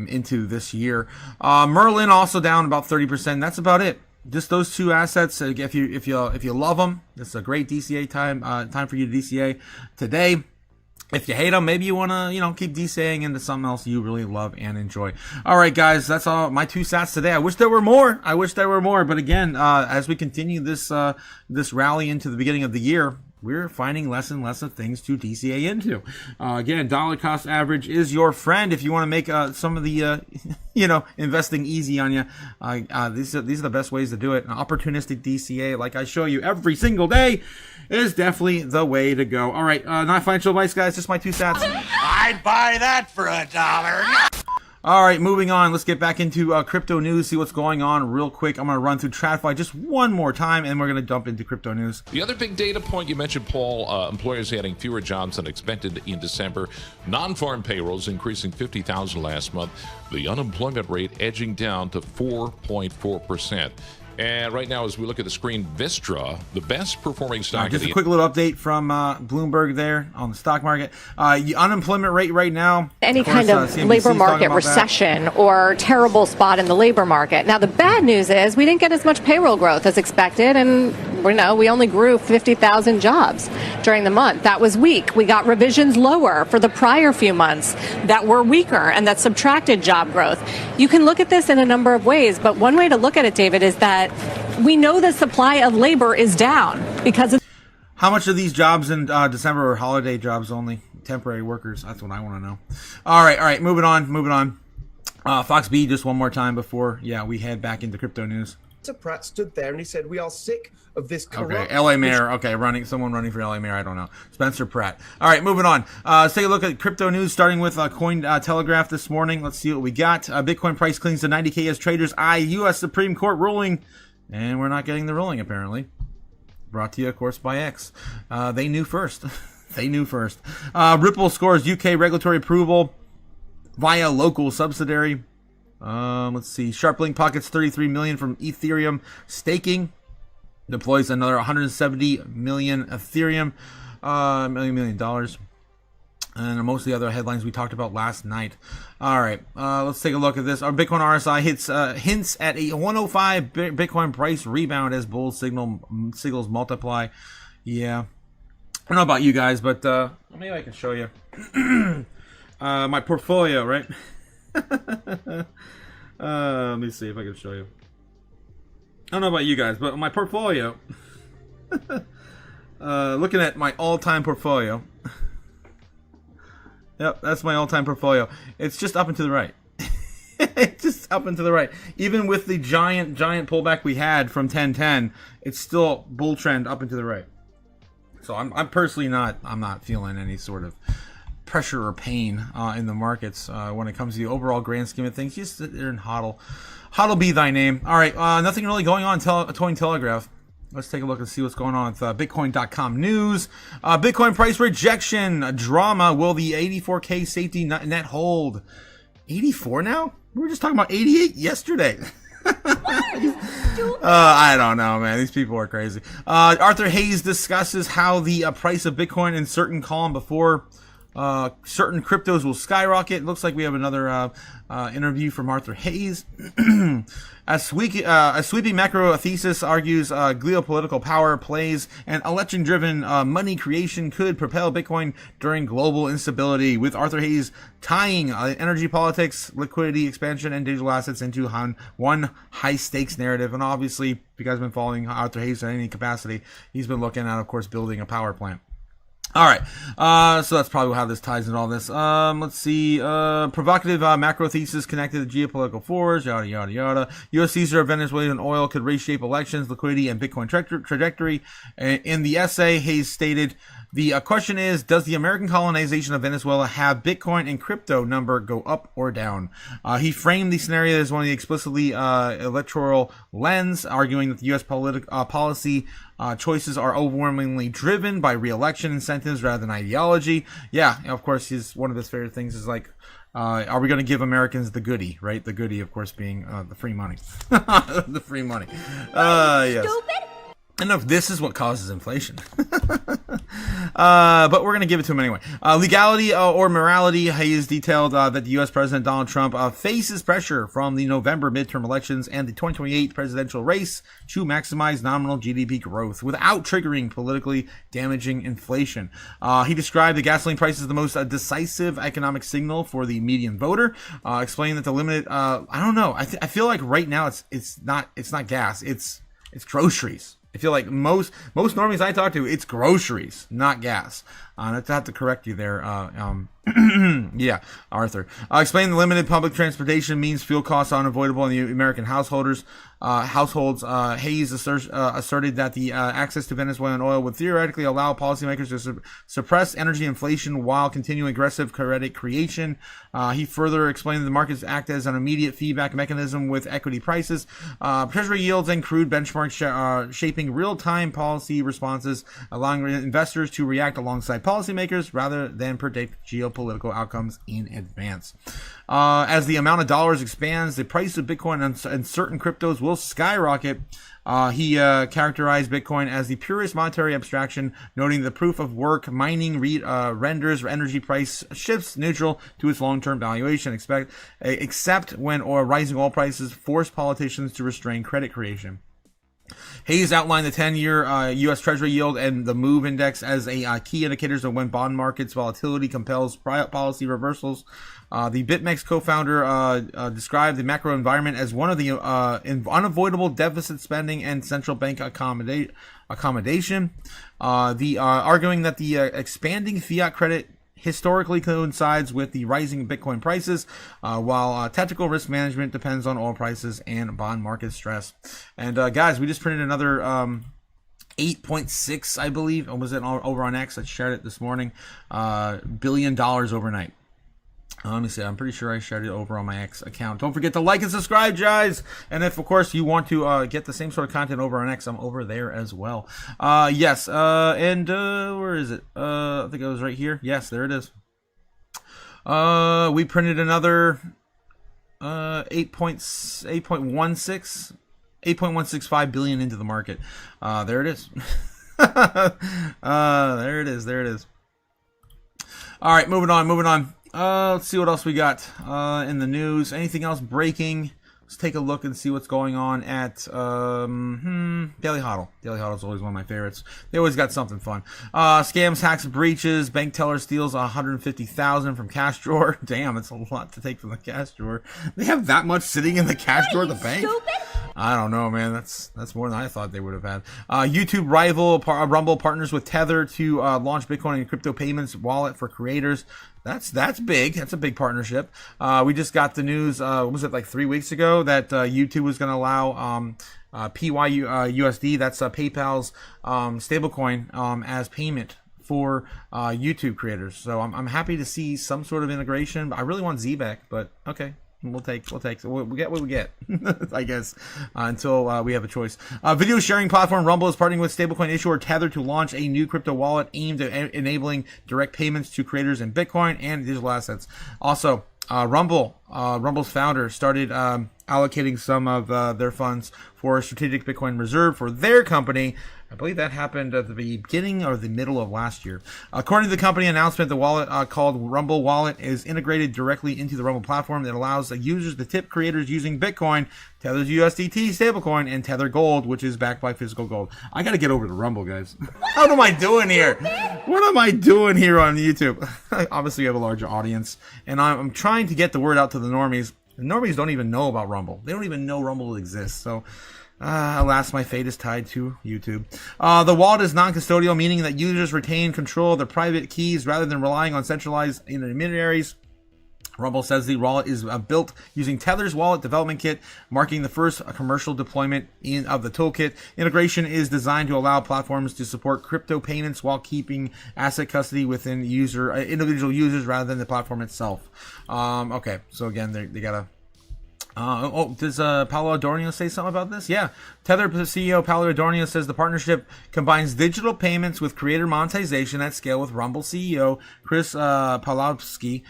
into this year. Merlin also down about 30%. That's about it. Just those two assets. If you love them, it's a great DCA time for you to DCA today. If you hate them, maybe you want to, keep DCAing into something else you really love and enjoy. All right, guys, that's all my 2 sats today. I wish there were more. But again, as we continue this rally into the beginning of the year, we're finding less and less of things to DCA into. Again, dollar cost average is your friend if you want to make some of the, investing easy on you. These are the best ways to do it. An opportunistic DCA, like I show you every single day, is definitely the way to go. All right, not financial advice, guys. Just my 2 sats. I'd buy that for $1. All right, moving on. Let's get back into crypto news, see what's going on real quick. I'm going to run through TradFi just one more time, and we're going to jump into crypto news. The other big data point you mentioned, Paul, employers adding fewer jobs than expected in December. Non-farm payrolls increasing 50,000 last month. The unemployment rate edging down to 4.4%. And right now, as we look at the screen, Vistra, the best performing stock. Just a quick little update from Bloomberg there on the stock market. Unemployment rate right now. Any kind of labor market recession or terrible spot in the labor market. Now, the bad news is we didn't get as much payroll growth as expected, and we only grew 50,000 jobs during the month. That was weak. We got revisions lower for the prior few months that were weaker and that subtracted job growth. You can look at this in a number of ways, but one way to look at it, David, is that we know the supply of labor is down because of... How much of these jobs in December are holiday jobs only? Temporary workers. That's what I want to know. All right. Moving on. Fox B just one more time before, we head back into crypto news. Pratt stood there and he said, "We are sick of this corrupt..." Okay, LA mayor. Okay, someone running for LA mayor. I don't know. Spencer Pratt. All right, moving on. Let's take a look at crypto news, starting with Coin Telegraph this morning. Let's see what we got. Bitcoin price clings to 90K as traders eye U.S. Supreme Court ruling, and we're not getting the ruling apparently. Brought to you, of course, by X. They knew first. Ripple scores UK regulatory approval via local subsidiary. Let's see. SharpLink pockets $33 million from Ethereum staking. Deploys another $170 million Ethereum, million dollars. And most of the other headlines we talked about last night. All right, let's take a look at this. Our Bitcoin RSI hints at a 105 Bitcoin price rebound as bull signals multiply. Yeah, I don't know about you guys, but maybe I can show you my portfolio, right? Let me see if I can show you. I don't know about you guys, but my portfolio, looking at my all-time portfolio. Yep, that's my all-time portfolio. It's just up and to the right. It's just up and to the right. Even with the giant pullback we had from 1010, it's still bull trend up and to the right. So I'm personally not feeling any sort of pressure or pain in the markets when it comes to the overall grand scheme of things. Just sit there and hodl be thy name. All right, nothing really going on. Coin Telegraph. Let's take a look and see what's going on with Bitcoin.com news. Bitcoin price rejection drama. Will the 84K safety net hold? 84 now? We were just talking about 88 yesterday. I don't know, man. These people are crazy. Arthur Hayes discusses how the price of Bitcoin in certain column before certain cryptos will skyrocket. Looks like we have another interview from Arthur Hayes. A sweeping macro thesis argues geopolitical power plays and election-driven money creation could propel Bitcoin during global instability, with Arthur Hayes tying energy politics, liquidity expansion, and digital assets into one high-stakes narrative. And obviously, if you guys have been following Arthur Hayes in any capacity, he's been looking at, of course, building a power plant. All right, so that's probably how this ties into all this. Let's see. Provocative macro thesis connected to geopolitical force, yada, yada, yada. U.S. seizure of Venezuelan oil could reshape elections, liquidity, and Bitcoin trajectory. In the essay, Hayes stated, the question is, does the American colonization of Venezuela have Bitcoin and crypto number go up or down? He framed the scenario as one of the explicitly electoral lens, arguing that the U.S. policy choices are overwhelmingly driven by re-election incentives rather than ideology. Yeah, of course, one of his favorite things is like, are we going to give Americans the goodie, right? The goodie, of course, being the free money. The free money. Yes. Stupid. And if this is what causes inflation. But we're going to give it to him anyway. Legality or morality. Hayes detailed that the U.S. President Donald Trump faces pressure from the November midterm elections and the 2028 presidential race to maximize nominal GDP growth without triggering politically damaging inflation. He described the gasoline price as the most decisive economic signal for the median voter, explaining that the limited, I don't know. I feel like right now it's not gas. It's groceries. I feel like most normies I talk to, it's groceries, not gas. I have to correct you there. Yeah, Arthur. Explain the limited public transportation means fuel costs are unavoidable in the American households. Hayes asserted that the access to Venezuelan oil would theoretically allow policymakers to suppress energy inflation while continuing aggressive credit creation. He further explained that the markets act as an immediate feedback mechanism with equity prices, treasury yields, and crude benchmarks shaping real-time policy responses, allowing investors to react alongside policymakers rather than predict geopolitical outcomes in advance. As the amount of dollars expands, the price of Bitcoin and certain cryptos will skyrocket. He characterized Bitcoin as the purest monetary abstraction, noting the proof of work mining renders energy price shifts neutral to its long-term valuation, except when rising oil prices force politicians to restrain credit creation. Hayes outlined the 10-year U.S. Treasury yield and the MOVE index as key indicators of when bond markets volatility compels policy reversals. The BitMEX co-founder described the macro environment as one of the unavoidable deficit spending and central bank accommodation. Arguing that the expanding fiat credit historically coincides with the rising Bitcoin prices, while tactical risk management depends on oil prices and bond market stress. And guys, we just printed another 8.6, I believe, was it over on X? I shared it this morning. $1 billion overnight. Let me see. I'm pretty sure I shared it over on my X account. Don't forget to like and subscribe, guys. And if, of course, you want to get the same sort of content over on X, I'm over there as well. Yes. And where is it? I think it was right here. Yes, there it is. We printed another 8.165 billion into the market. There it is. There it is. There it is. All right, moving on. Let's see what else we got in the news. Anything else breaking? Let's take a look and see what's going on at Daily Hodl. Daily Hodl is always one of my favorites. They always got something fun. Scams, hacks, breaches. Bank teller steals $150,000 from cash drawer. Damn, it's a lot to take from the cash drawer. They have that much sitting in the cash drawer of the bank? Stupid? I don't know, man. That's more than I thought they would have had. YouTube rival Rumble partners with Tether to launch Bitcoin and crypto payments wallet for creators. That's big. That's a big partnership. We just got the news, what was it, like 3 weeks ago, that YouTube was going to allow PYUSD, that's PayPal's stablecoin, as payment for YouTube creators. So I'm happy to see some sort of integration. I really want ZBack, but okay. We'll get what we get, I guess, until we have a choice. Video sharing platform Rumble is partnering with stablecoin issuer Tether to launch a new crypto wallet aimed at enabling direct payments to creators in Bitcoin and digital assets. Also, Rumble's founder started allocating some of their funds for a strategic Bitcoin reserve for their company. I believe that happened at the beginning or the middle of last year. According to the company announcement, the wallet called Rumble Wallet is integrated directly into the Rumble platform that allows users to tip creators using Bitcoin, Tether's USDT stablecoin, and Tether Gold, which is backed by physical gold. I got to get over to Rumble, guys. What am I doing here? What am I doing here on YouTube? Obviously, we have a larger audience, and I'm trying to get the word out to the normies. The normies don't even know about Rumble. They don't even know Rumble exists, so... alas, my fate is tied to YouTube. The wallet is non-custodial, meaning that users retain control of their private keys rather than relying on centralized intermediaries. Rumble says the wallet is built using Tether's wallet development kit, marking the first commercial deployment of the toolkit. Integration is designed to allow platforms to support crypto payments while keeping asset custody within individual users rather than the platform itself. Okay, so again, they gotta... does Paolo Adorno say something about this? Yeah. Tether CEO Paolo Adorno says the partnership combines digital payments with creator monetization at scale with Rumble CEO Chris Pawlowski.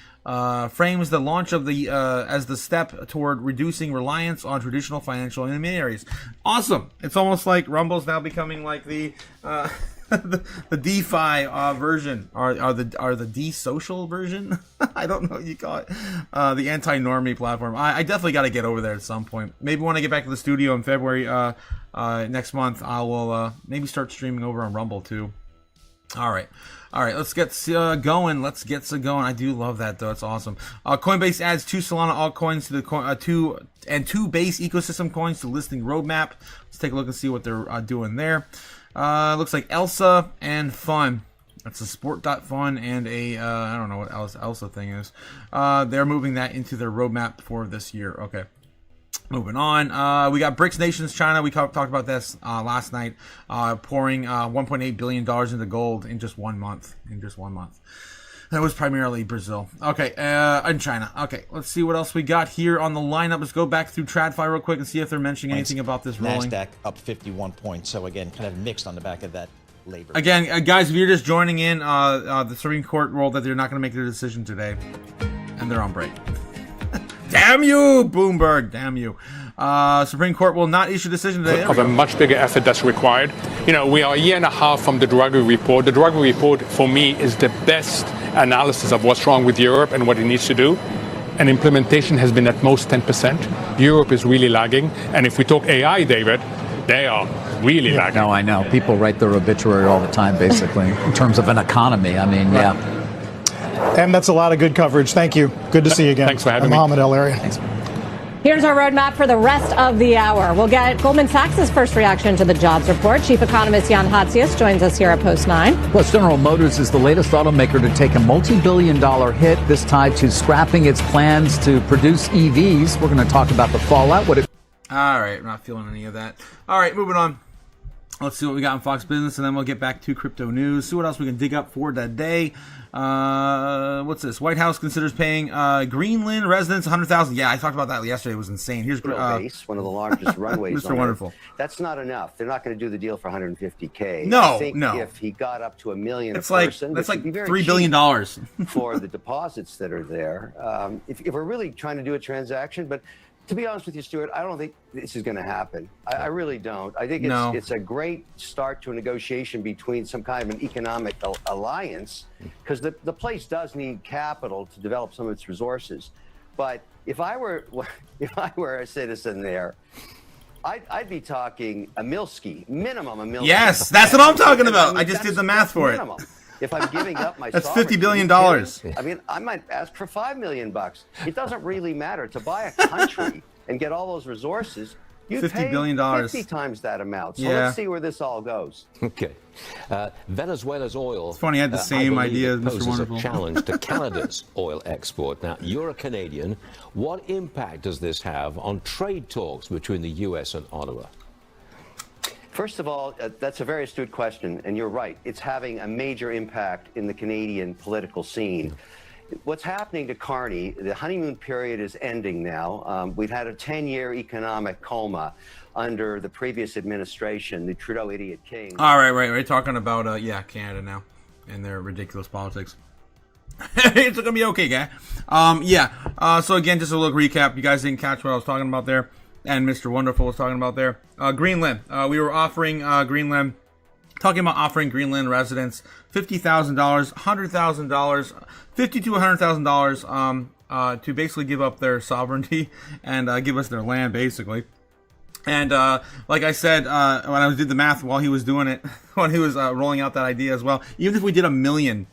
Frames the launch of the as the step toward reducing reliance on traditional financial intermediaries. Awesome! It's almost like Rumble's now becoming like the the DeFi version, or the de-social version. I don't know what you call it. The anti-normie platform. I definitely got to get over there at some point. Maybe when I get back to the studio in February next month, I will maybe start streaming over on Rumble too. All right, let's get going. I do love that, though. It's awesome. Coinbase adds 2 Solana altcoins to the two base ecosystem coins to listing roadmap. Let's take a look and see what they're doing there. Looks like Elsa and Fun. That's a sport.fun and a, I don't know what else the thing is. They're moving that into their roadmap for this year. Okay. Moving on. We got BRICS nations, China. We talked about this last night, pouring $1.8 billion into gold in just 1 month. That was primarily Brazil. Okay, and China. Okay, let's see what else we got here on the lineup. Let's go back through TradFi real quick and see if they're mentioning anything about this rolling. NASDAQ up 51 points. So again, kind of mixed on the back of that labor. Again, guys, if you're just joining in, the Supreme Court ruled that they're not going to make their decision today, and they're on break. Damn you, Bloomberg! Damn you. Supreme Court will not issue a decision today. Of a much bigger effort that's required. You know, we are a year and a half from the Draghi report. The Draghi report, for me, is the best analysis of what's wrong with Europe and what it needs to do. And implementation has been at most 10%. Europe is really lagging. And if we talk AI, David, they are really lagging. No, I know. People write their obituary all the time, basically, in terms of an economy. I mean, yeah. And that's a lot of good coverage. Thank you. Good to see you again. Thanks for having me. Mohamed El-Arian. Thanks. Here's our roadmap for the rest of the hour. We'll get Goldman Sachs' first reaction to the jobs report. Chief economist Jan Hatzius joins us here at Post 9. Plus, General Motors is the latest automaker to take a multi-billion-dollar hit, this tied to scrapping its plans to produce EVs. We're going to talk about the fallout. All right, I'm not feeling any of that. All right, moving on. Let's see what we got in Fox Business, and then we'll get back to crypto news. See what else we can dig up for today. What's this? White House considers paying Greenland residents $100,000. Yeah, I talked about that yesterday. It was insane. Here's base, one of the largest runways. Mr. Wonderful. That's not enough. They're not going to do the deal for $150K. No, I think no. If he got up to $1 million it's a person, that's like $3 billion for the deposits that are there. If we're really trying to do a transaction, but to be honest with you, Stuart, I don't think this is going to happen. I really don't. I think it's a great start to a negotiation between some kind of an economic alliance, because the place does need capital to develop some of its resources. But if I were a citizen there, I'd be talking a milski, minimum a milski. Yes, that's what I'm talking about. I just did the math for it. Minimum. If I'm giving up my that's sovereignty, $50 billion. I mean, I might ask for $5 million. It doesn't really matter to buy a country and get all those resources. You $50 billion. 50 times that amount. So let's see where this all goes. Okay. Venezuela's oil. It's funny, I had the same idea as Mr. Wonderful. A challenge to Canada's oil export. Now, you're a Canadian. What impact does this have on trade talks between the U.S. and Ottawa? First of all, that's a very astute question, and you're right. It's having a major impact in the Canadian political scene. What's happening to Carney, the honeymoon period is ending now. We've had a 10-year economic coma under the previous administration, the Trudeau idiot king. All right. We're talking about, Canada now and their ridiculous politics. It's going to be okay, guy. So again, just a little recap. You guys didn't catch what I was talking about there. And Mr. Wonderful was talking about there. Greenland. We were offering Greenland, talking about offering Greenland residents $50,000, $100,000, $50,000 to $100,000 to basically give up their sovereignty and give us their land, basically. And like I said, when I did the math while he was doing it, when he was rolling out that idea as well, even if we did $1 million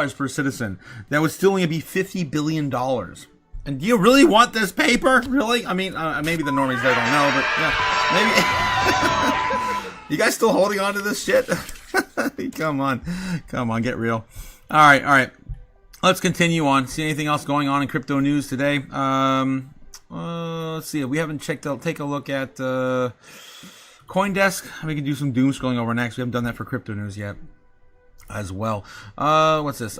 per citizen, that would still only be $50 billion. And do you really want this paper? Really? I mean, maybe the normies there don't know, but yeah, maybe. You guys still holding on to this shit? Come on, get real. All right. Let's continue on. See anything else going on in crypto news today? Let's see. We haven't checked out. Take a look at CoinDesk. We can do some doom scrolling over next. We haven't done that for crypto news yet, as well. What's this?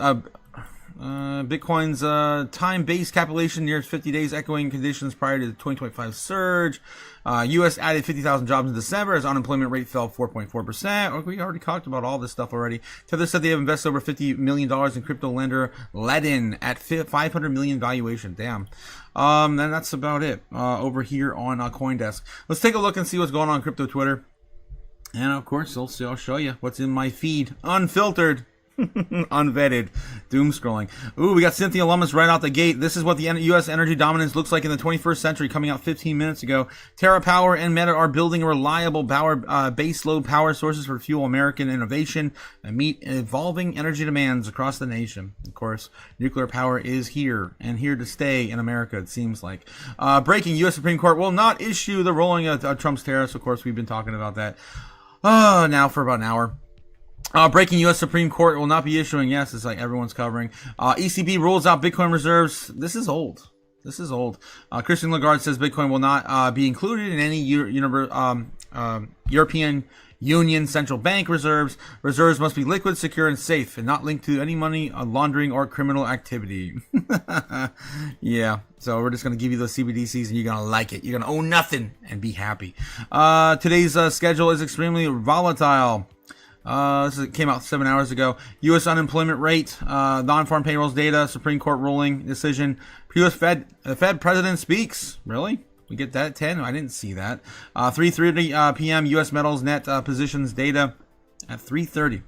Bitcoin's time-based capitalization nears 50 days, echoing conditions prior to the 2025 surge. U.S. added 50,000 jobs in December as unemployment rate fell 4.4%. We already talked about all this stuff already. Tether said they have invested over $50 million in crypto lender Ledin at $500 million valuation. Damn. And that's about it over here on CoinDesk. Let's take a look and see what's going on crypto Twitter. And of course, I'll show you what's in my feed, unfiltered. Unvetted doom scrolling. Ooh, we got Cynthia Lummis right out the gate. This is what the U.S. energy dominance looks like in the 21st century, coming out 15 minutes ago. TerraPower and Meta are building reliable base load power sources for fuel American innovation and meet evolving energy demands across the nation. Of course, nuclear power is here and here to stay in America, it seems like. Breaking: U.S. Supreme Court will not issue the rolling of Trump's tariffs. Of course, we've been talking about that now for about an hour. Breaking U.S. Supreme Court will not be issuing. Yes, it's like everyone's covering. ECB rules out Bitcoin reserves. This is old. Christian Lagarde says Bitcoin will not be included in any European Union central bank reserves. Reserves must be liquid, secure, and safe, and not linked to any money laundering or criminal activity. Yeah, so we're just going to give you those CBDCs, and you're going to like it. You're going to own nothing and be happy. Today's schedule is extremely volatile. Came out 7 hours ago. U.S. unemployment rate, non-farm payrolls data, Supreme Court ruling decision. U.S. Fed president speaks. Really? We get that at 10? I didn't see that. 3:30 p.m. U.S. metals net positions data at 3:30.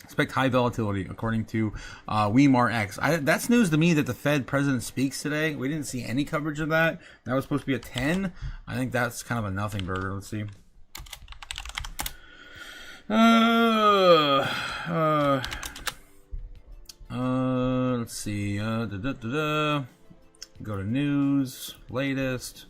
Expect high volatility, according to WeMarX. That's news to me that the Fed president speaks today. We didn't see any coverage of that. That was supposed to be at 10. I think that's kind of a nothing burger. Let's see. Let's see. Go to news, latest.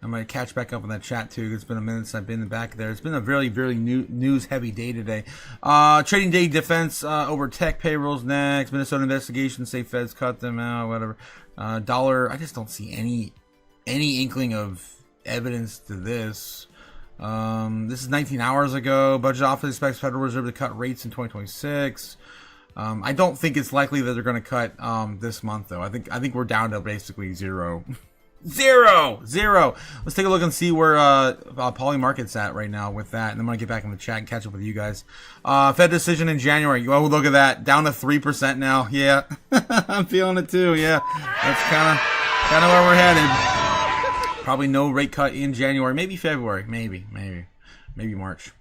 I might catch back up on that chat too. It's been a minute since I've been back there. It's been a very, very news-heavy day today. Trading day defense over tech payrolls next. Minnesota investigation say Feds cut them out. Whatever. Dollar. I just don't see any inkling of evidence to this. This is 19 hours ago. Budget office expects Federal Reserve to cut rates in 2026. I don't think it's likely that they're going to cut this month, though. I think we're down to basically zero. Zero. Let's take a look and see where Polymarket's at right now with that, and I'm going to get back in the chat and catch up with you guys. Fed decision in January. Oh, look at that. Down to 3% now. Yeah. I'm feeling it too. Yeah. That's kind of where we're headed. Probably no rate cut in January. Maybe February. Maybe March.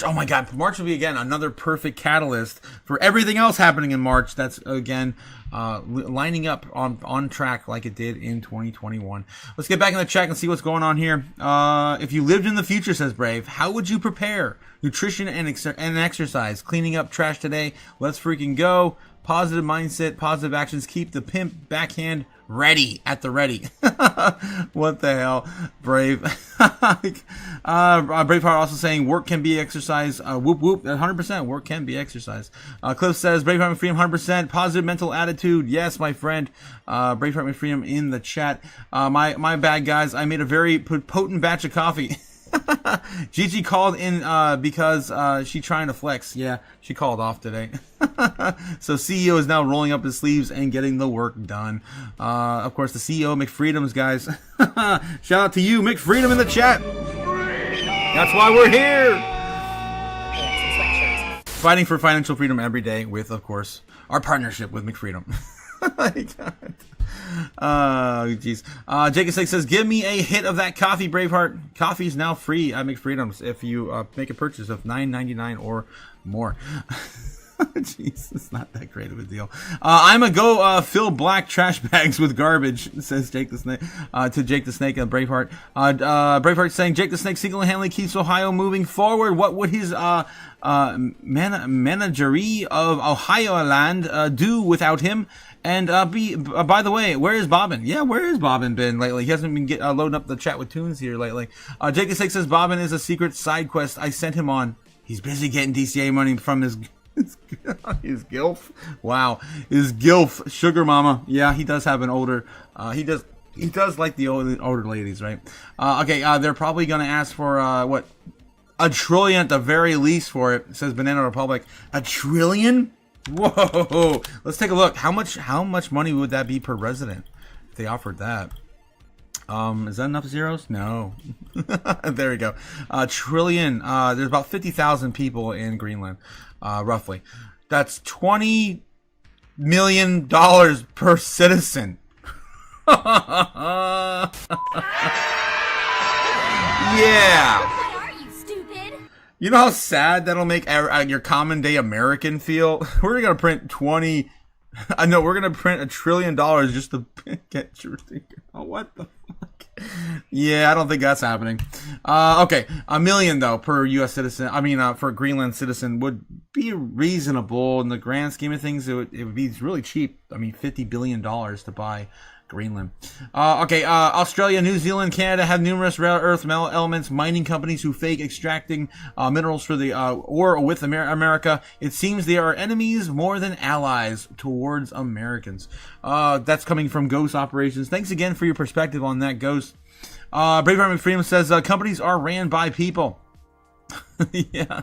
Oh my God, March will be again another perfect catalyst for everything else happening in March. That's again lining up on track like it did in 2021. Let's get back in the chat and see what's going on here. If you lived in the future, says Brave, how would you prepare? Nutrition and exercise, cleaning up trash today. Let's freaking go. Positive mindset, positive actions. Keep the pimp backhand ready at the ready. What the hell, Brave? Braveheart also saying work can be exercise. Whoop whoop. 100% work can be exercise. Cliff says Braveheart McFreedom 100% positive mental attitude. Yes, my friend. Braveheart McFreedom in the chat. My bad, guys. I made a very potent batch of coffee. Gigi called in because she trying to flex. Yeah, she called off today. So CEO is now rolling up his sleeves and getting the work done. Of course, the CEO, McFreedoms, guys. Shout out to you, McFreedom, in the chat. That's why we're here. Fighting for financial freedom every day with, of course, our partnership with McFreedom. Oh, jeez. Jacob Six says, give me a hit of that coffee, Braveheart. Coffee is now free at McFreedoms if you make a purchase of $9.99 or more. Jeez, it's not that great of a deal. I'm a go fill black trash bags with garbage, says Jake the Snake, to Jake the Snake and Braveheart. Braveheart saying Jake the Snake single-handedly keeps Ohio moving forward. What would his menagerie of Ohio land do without him? And by the way, where is Bobbin? Yeah, where has Bobbin been lately? He hasn't been loading up the chat with tunes here lately. Jake the Snake says Bobbin is a secret side quest I sent him on. He's busy getting DCA money from his gilf. Wow, his gilf sugar mama. Yeah, he does have an older. He does like the older ladies, right? Okay, they're probably gonna ask for what, $1 trillion at the very least for it. Says Banana Republic. $1 trillion? Whoa! Let's take a look. How much money would that be per resident if they offered that? Is that enough zeros? No. There we go. $1 trillion. There's about 50,000 people in Greenland, roughly. That's $20 million per citizen. Yeah. You know how sad that'll make your common day American feel? We're gonna print we're gonna print $1 trillion just to get your. Oh, what the fuck? Yeah, I don't think that's happening. Okay, $1 million though per U.S. citizen. I mean, for a Greenland citizen would be reasonable in the grand scheme of things. It would be really cheap. I mean, $50 billion to buy Greenland. Okay, Australia, New Zealand, Canada have numerous rare earth elements mining companies who fake extracting minerals for the ore with America. It seems they are enemies more than allies towards Americans. That's coming from Ghost Operations. Thanks again for your perspective on that, Ghost. Braveheart McFreedom says companies are ran by people. Yeah.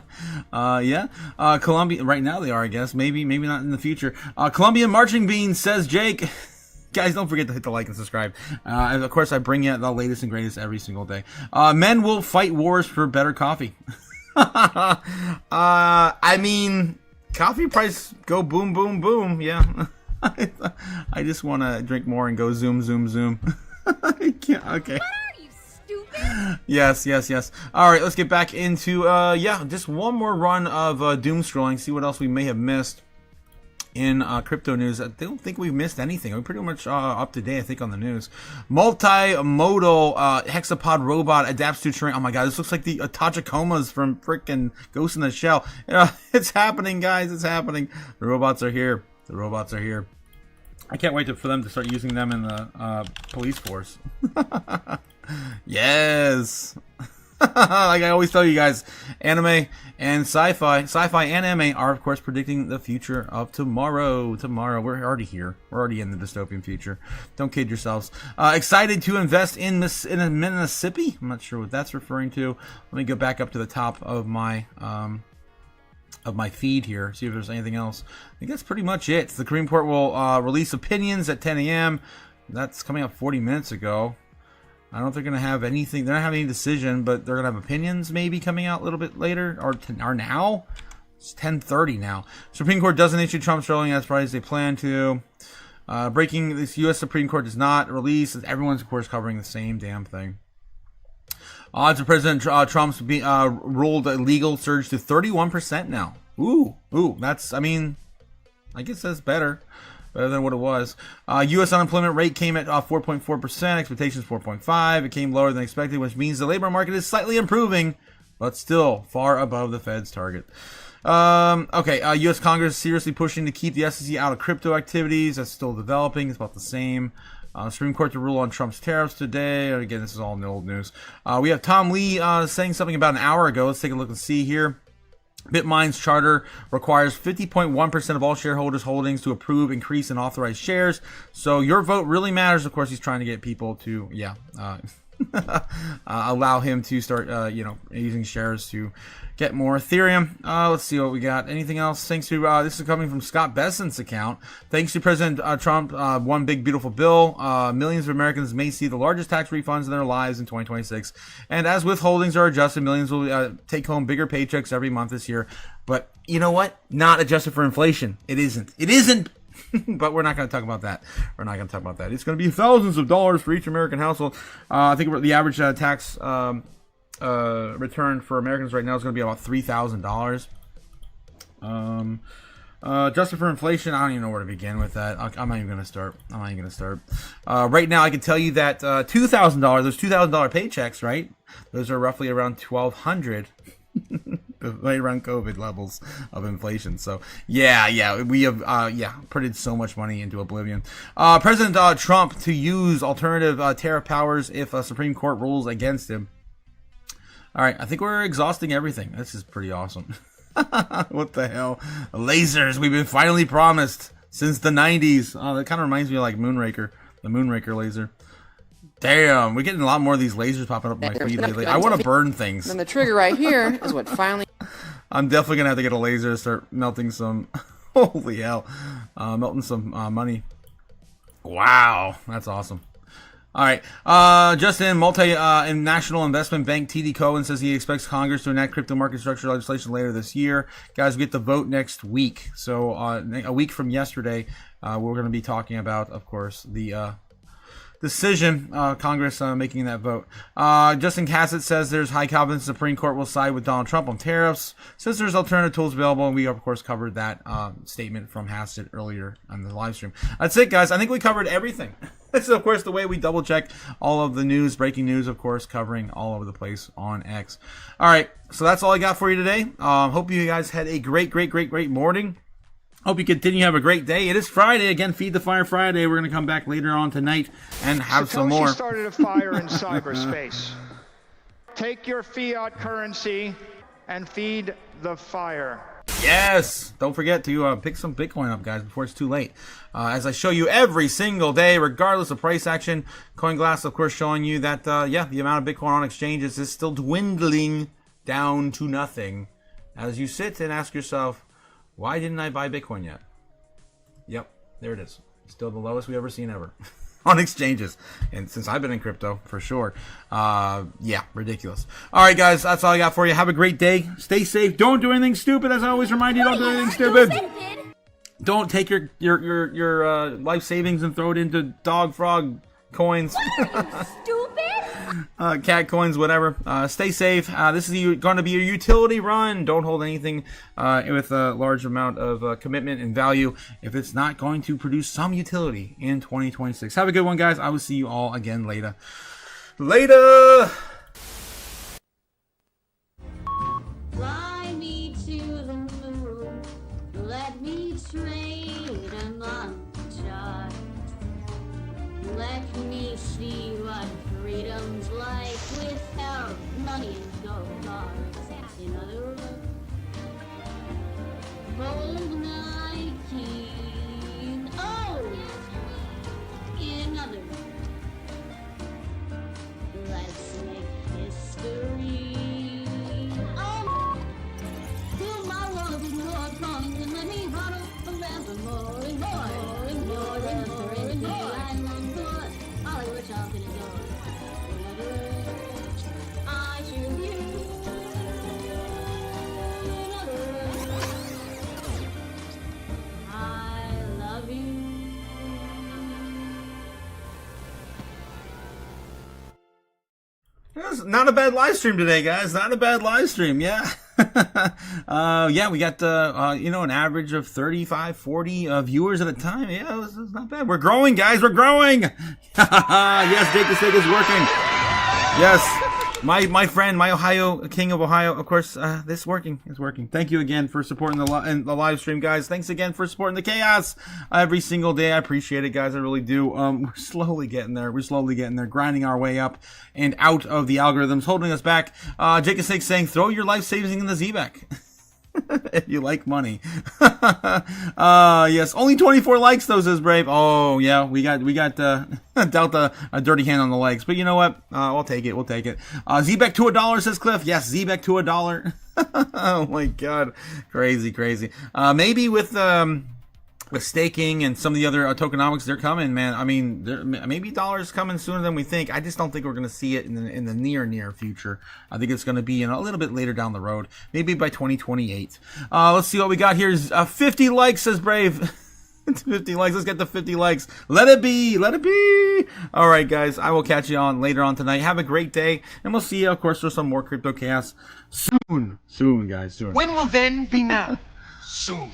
Colombia, right now they are, I guess. Maybe not in the future. Colombian Marching Beans says, Jake. Guys, don't forget to hit the like and subscribe. And of course, I bring you the latest and greatest every single day. Men will fight wars for better coffee. I mean, coffee price go boom, boom, boom. Yeah. I just want to drink more and go zoom, zoom, zoom. I can't, okay. Yes. All right, let's get back into, just one more run of doom scrolling, see what else we may have missed in crypto news. I don't think we've missed anything. We're pretty much up to date, I think, on the news. Multimodal hexapod robot adapts to terrain. Oh my god, this looks like the Tachakomas from frickin' Ghost in the Shell. It's happening, guys. It's happening. The robots are here. I can't wait for them to start using them in the police force. Yes. Like I always tell you guys, anime and sci-fi and anime are, of course, predicting the future of tomorrow. We're already here. We're already in the dystopian future. Don't kid yourselves. Excited to invest in Mississippi? I'm not sure what that's referring to. Let me go back up to the top of my feed here, see if there's anything else. I think that's pretty much it. The Supreme Court will release opinions at 10 a.m. That's coming up 40 minutes ago. I don't think they're going to have anything. They're not having any decision, but they're going to have opinions maybe coming out a little bit later, or now. It's 10:30 now. Supreme Court doesn't issue Trump's ruling as far as they plan to. Breaking this U.S. Supreme Court does not release. Everyone's, of course, covering the same damn thing. Odds of President Trump's ruled illegal surge to 31% now. Ooh, that's, I mean, I guess that's better than what it was. U.S. unemployment rate came at 4.4%. Expectations 4.5%. It came lower than expected, which means the labor market is slightly improving, but still far above the Fed's target. U.S. Congress is seriously pushing to keep the SEC out of crypto activities. That's still developing. It's about the same. Supreme Court to rule on Trump's tariffs today. And again, this is all in the old news. We have Tom Lee saying something about an hour ago. Let's take a look and see here. BitMine's charter requires 50.1% of all shareholders' holdings to approve increase in authorized shares. So your vote really matters. Of course, he's trying to get people to, allow him to start, using shares to get more Ethereum. Let's see what we got. Anything else? Thanks to, this is coming from Scott Besson's account. Thanks to President Trump, one big beautiful bill, millions of Americans may see the largest tax refunds in their lives in 2026. And as withholdings are adjusted, millions will take home bigger paychecks every month this year. But you know what? Not adjusted for inflation. It isn't. But we're not going to talk about that. It's going to be thousands of dollars for each American household. I think the average tax return for Americans right now is going to be about $3,000. Adjusted for inflation, I don't even know where to begin with that. I'm not even going to start. Right now, I can tell you that $2,000, those $2,000 paychecks, right? Those are roughly around $1,200. Right around COVID levels of inflation. So we have printed so much money into oblivion. President Trump to use alternative tariff powers if a Supreme Court rules against him. All right, I think we're exhausting everything. This is pretty awesome. What the hell? Lasers we've been finally promised since the 90s. That kind of reminds me of like Moonraker, the Moonraker laser. Damn, we're getting a lot more of these lasers popping up in my feed lately. I want to burn things. And the trigger right here is what finally... I'm definitely going to have to get a laser to start melting some... Holy hell. Melting some money. Wow, that's awesome. All right. Justin, National Investment Bank TD Cowen says he expects Congress to enact crypto market structure legislation later this year. Guys, we get the vote next week. So a week from yesterday, we're going to be talking about, of course, the... decision, Congress making that vote. Justin Cassett says there's high confidence the Supreme Court will side with Donald Trump on tariffs. Says there's alternative tools available, and we, of course, covered that statement from Hassett earlier on the live stream. That's it, guys. I think we covered everything. This is, of course, the way we double check all of the news, breaking news, of course, covering all over the place on X. All right, so that's all I got for you today. Hope you guys had a great morning. Hope you continue to have a great day. It is Friday. Again, Feed the Fire Friday. We're going to come back later on tonight and have some more. Satoshi started a fire in cyberspace. Take your fiat currency and feed the fire. Yes! Don't forget to pick some Bitcoin up, guys, before it's too late. As I show you every single day, regardless of price action, CoinGlass, of course, showing you that, the amount of Bitcoin on exchanges is still dwindling down to nothing. As you sit and ask yourself, why didn't I buy Bitcoin yet? Yep, there it is. Still the lowest we've ever seen ever on exchanges. And since I've been in crypto, for sure. Yeah, ridiculous. All right, guys, that's all I got for you. Have a great day. Stay safe. Don't do anything stupid. As I always remind you, don't do anything stupid. Don't take your life savings and throw it into dog frog coins. Stupid? Cat coins, whatever. Stay safe. This is going to be a utility run. Don't hold anything with a large amount of commitment and value if it's not going to produce some utility in 2026. Have a good one, guys. I will see you all again later. Later! Fly me to the moon. Let me trade a montage. Let me see what freedom's like without money and gold bars. In other words, hold my king. Oh! In other words, let's make history. Oh! Fill my wallet with more coins and let me bottle forevermore and more and more and more and more. I long for Hollywood shopping and door. I choose you. I love you. It's not a bad live stream today, guys. Not a bad live stream, yeah. Yeah, we got, an average of 35, 40 viewers at a time. Yeah, it's not bad. We're growing, guys. We're growing. Yes, Jake the Stick is working. Yes, my friend, my Ohio, King of Ohio, of course, this is working. It's working. Thank you again for supporting the live stream, guys. Thanks again for supporting the chaos every single day. I appreciate it, guys. I really do. We're slowly getting there. Grinding our way up and out of the algorithms, holding us back. Jake is saying, throw your life savings in the ZBAC. If you like money. Yes, only 24 likes though, says Brave. Oh yeah, we got Delta a dirty hand on the legs, but you know what? We'll take it. ZBAC to $1, says Cliff. Yes, ZBAC to $1. Oh my god, crazy. Maybe with staking and some of the other tokenomics, they're coming, man. I mean, maybe dollars coming sooner than we think. I just don't think we're going to see it in the near future. I think it's going to be a little bit later down the road, maybe by 2028. Let's see what we got here. 50 likes, says Brave. 50 likes. Let's get the 50 likes. Let it be. All right, guys. I will catch you on later on tonight. Have a great day, and we'll see you, of course, for some more Crypto Chaos soon, guys. Soon. When will then be now? Soon.